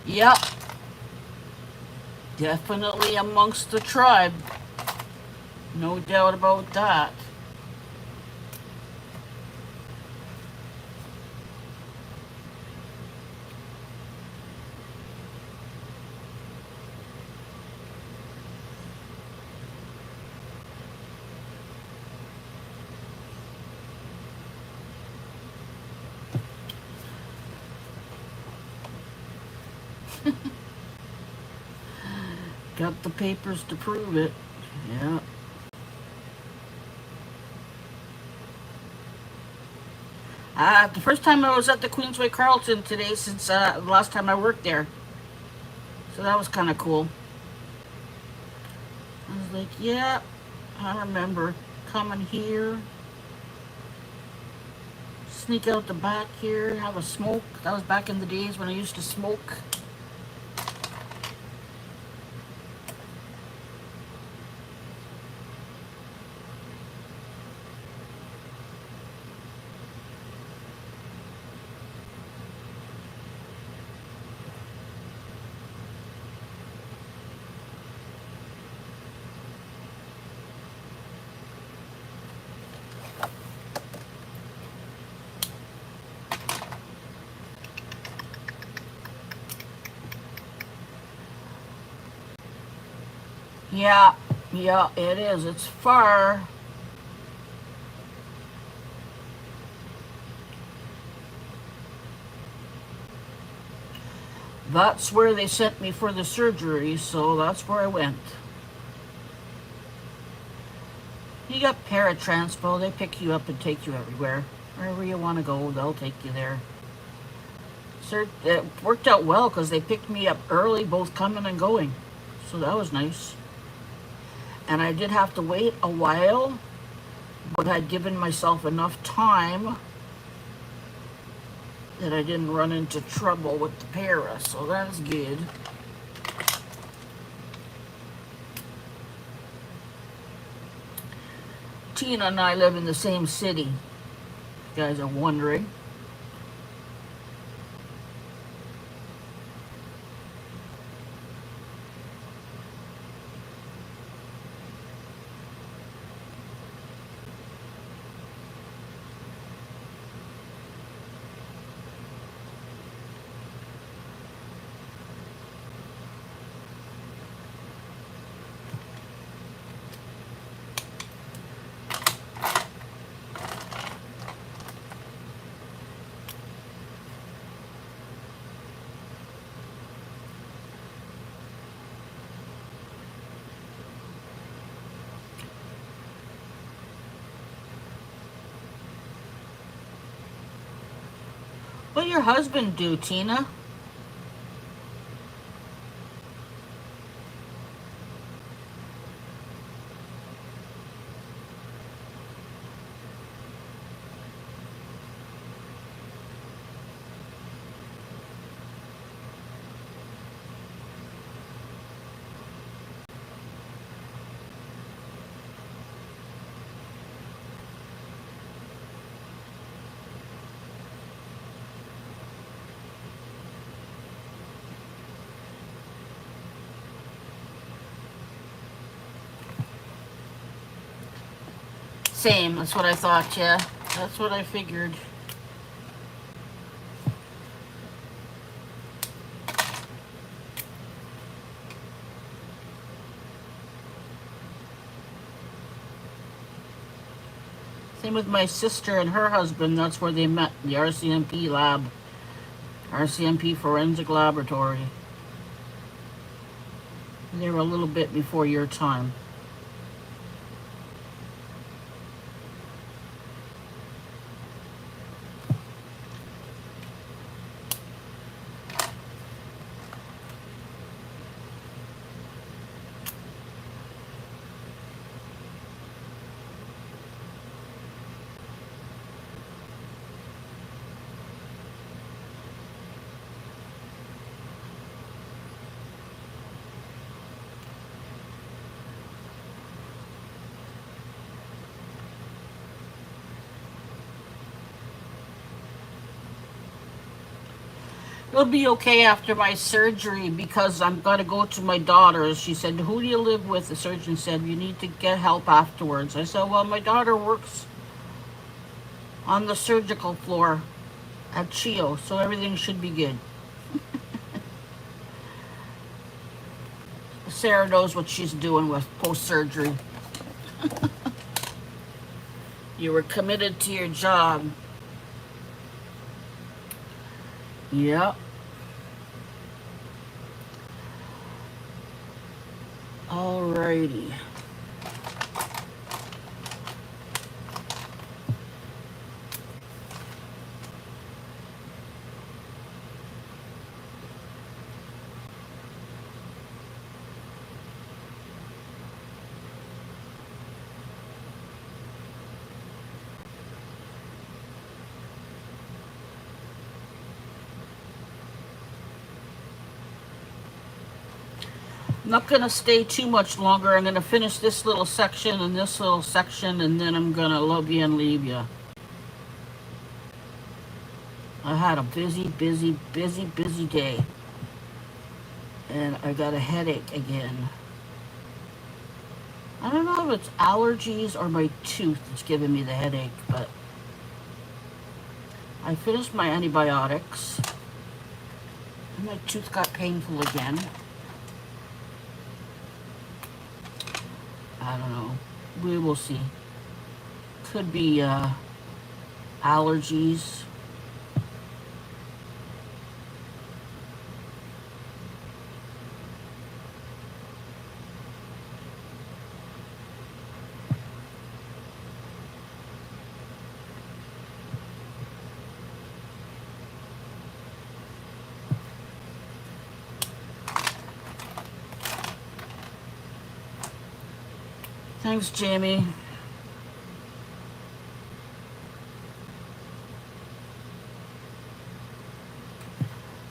Yep. Definitely amongst the tribe. No doubt about that. Got the papers to prove it. Yeah. The first time I was at the Queensway Carlton today since the last time I worked there. So that was kind of cool. I was like, yeah, I remember coming here, sneak out the back here, have a smoke. That was back in the days when I used to smoke. Yeah, yeah, it is. It's far. That's where they sent me for the surgery, so that's where I went. You got paratranspo, they pick you up and take you everywhere. Wherever you want to go, they'll take you there. It worked out well because they picked me up early, both coming and going. So that was nice. And I did have to wait a while, but I'd given myself enough time that I didn't run into trouble with the para, so that's good. Tina and I live in the same city, if you guys are wondering. What'll your husband do, Tina? Same, that's what I thought, yeah. That's what I figured. Same with my sister and her husband, that's where they met, the RCMP lab. RCMP Forensic Laboratory. They were a little bit before your time. It'll be okay after my surgery because I'm going to go to my daughter's. She said, who do you live with? The surgeon said, you need to get help afterwards. I said, well, my daughter works on the surgical floor at CHIO, so everything should be good. Sarah knows what she's doing with post-surgery. You were committed to your job. Yep. Alrighty. I'm not going to stay too much longer. I'm going to finish this little section and this little section, and then I'm going to love you and leave you. I had a busy day. And I got a headache again. I don't know if it's allergies or my tooth that's giving me the headache, but I finished my antibiotics. And my tooth got painful again. I don't know. We will see. Could be allergies. Thanks, Jamie.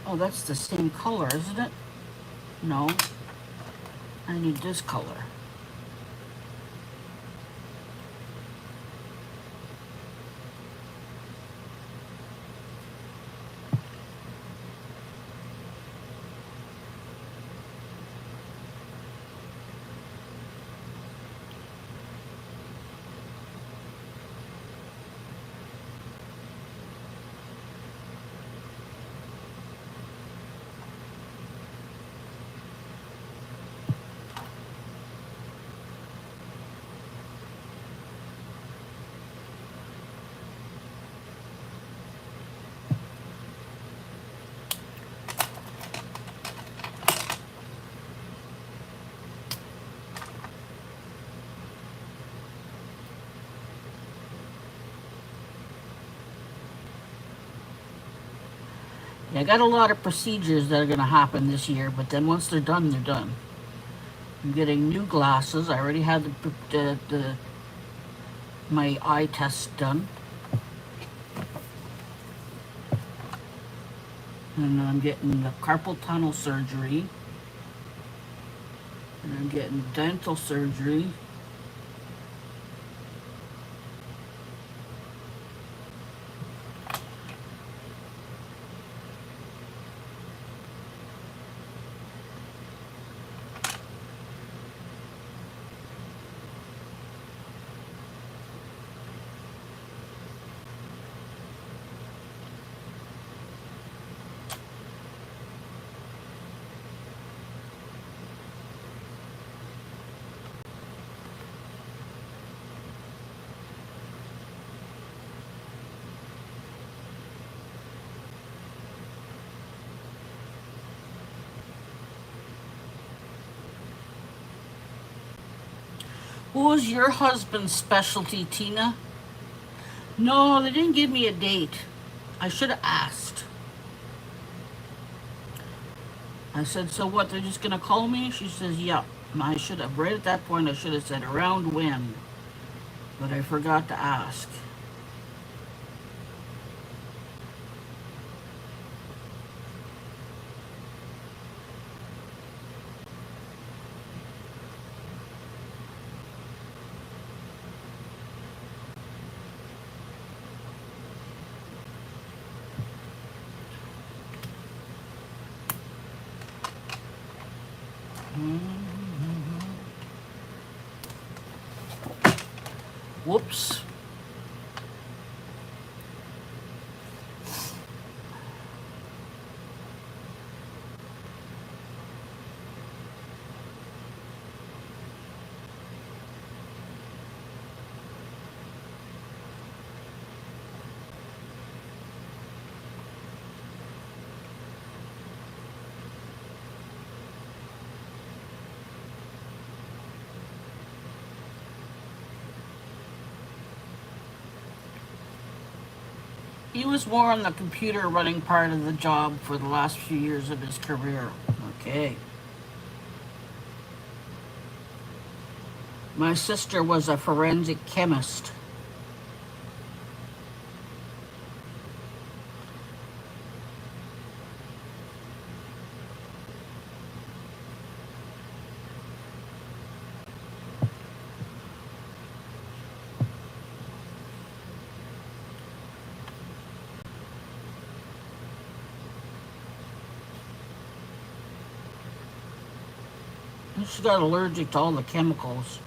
Oh, that's the same color, isn't it? No. I need this color. Yeah, I got a lot of procedures that are going to happen this year, but then once they're done, they're done. I'm getting new glasses. I already had my eye test done. And I'm getting the carpal tunnel surgery. And I'm getting dental surgery. What was your husband's specialty, Tina? No, they didn't give me a date. I should have asked. I said, so what, they're just going to call me? She says, yeah. And I should have, right at that point, I should have said around when. But I forgot to ask. Whoops. He was more on the computer running part of the job for the last few years of his career. Okay. My sister was a forensic chemist. She got allergic to all the chemicals.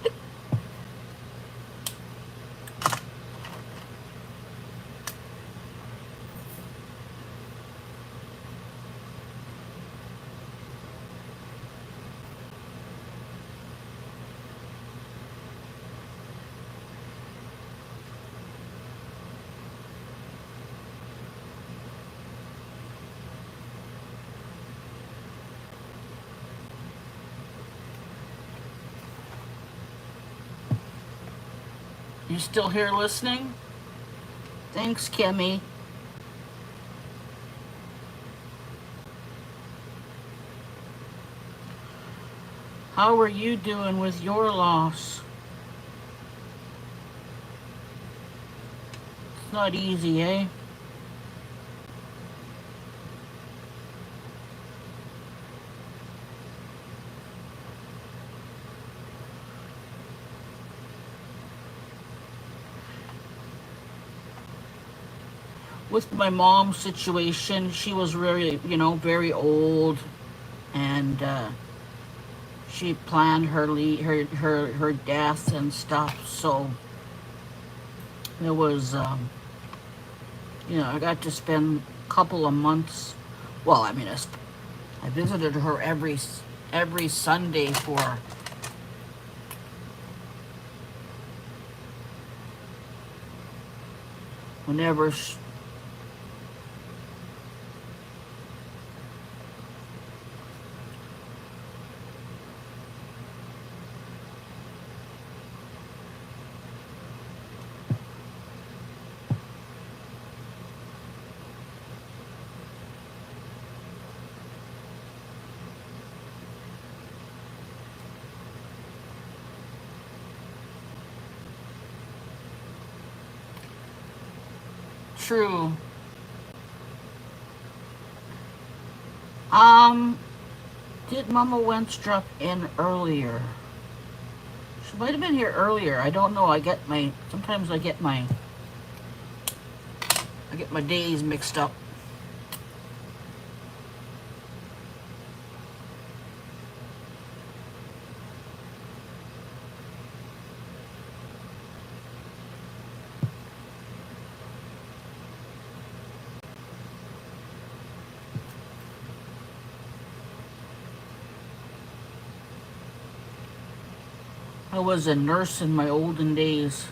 You still here listening? Thanks, Kimmy. How are you doing with your loss? It's not easy, eh? With my mom's situation, she was really, very old, and she planned her death and stuff. So it was, I got to spend a couple of months. Well, I visited her every Sunday for whenever. True. Um, did Mama Wentz drop in earlier? She might have been here earlier. I don't know. Sometimes I get my days mixed up. I was a nurse in my olden days.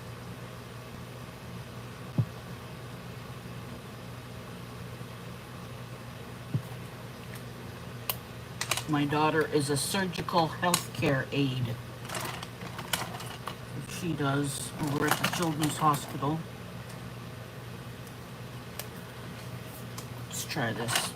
My daughter is a surgical healthcare aide. She does over at the Children's Hospital. Let's try this.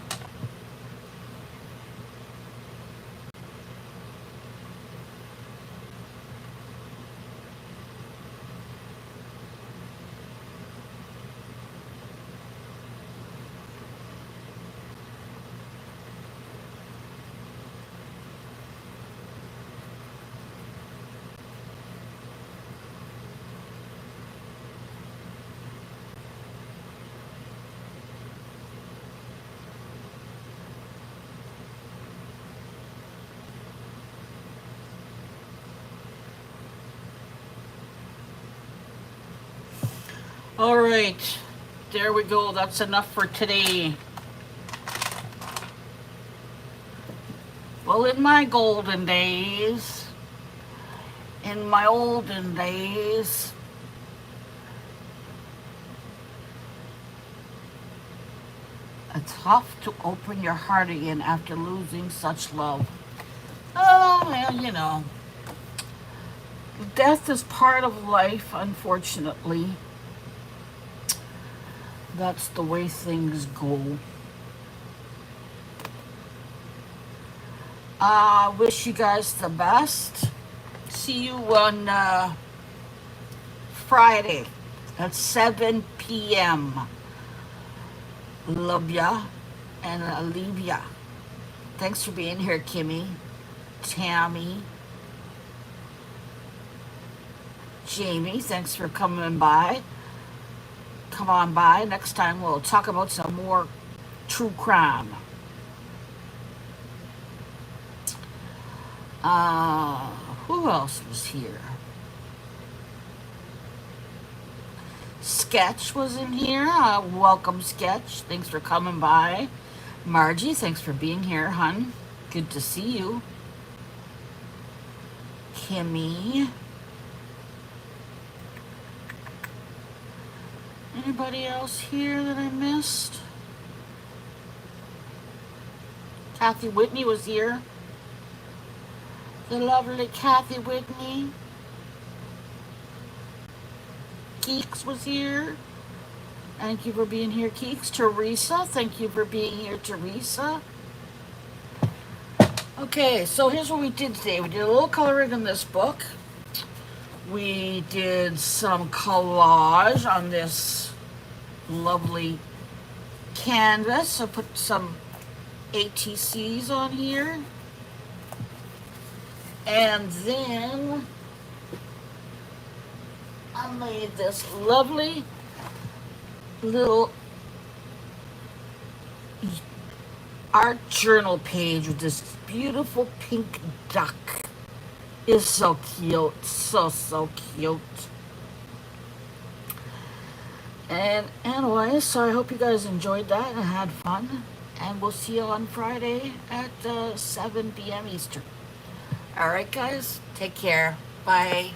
All right, there we go. That's enough for today. Well, in my olden days, it's tough to open your heart again after losing such love. Oh, well, death is part of life, unfortunately. That's the way things go. Wish you guys the best. See you on Friday at 7 p.m. Love ya and leave ya. Thanks for being here, Kimmy, Tammy, Jamie. Thanks for coming by. Come on by. Next time we'll talk about some more true crime. Uh, who else was here? Sketch was in here. Welcome, Sketch. Thanks for coming by. Margie, thanks for being here, hun. Good to see you. Kimmy. Anybody else here that I missed? Kathy Whitney was here. The lovely Kathy Whitney. Keeks was here. Thank you for being here, Keeks. Teresa, thank you for being here, Teresa. Okay, so here's what we did today. We did a little coloring in this book. We did some collage on this lovely canvas. I put some ATCs on here. And then I made this lovely little art journal page with this beautiful pink duck. It's so cute, so cute. And anyway, so I hope you guys enjoyed that and had fun. And we'll see you on Friday at 7 p.m. Eastern. All right, guys, take care. Bye.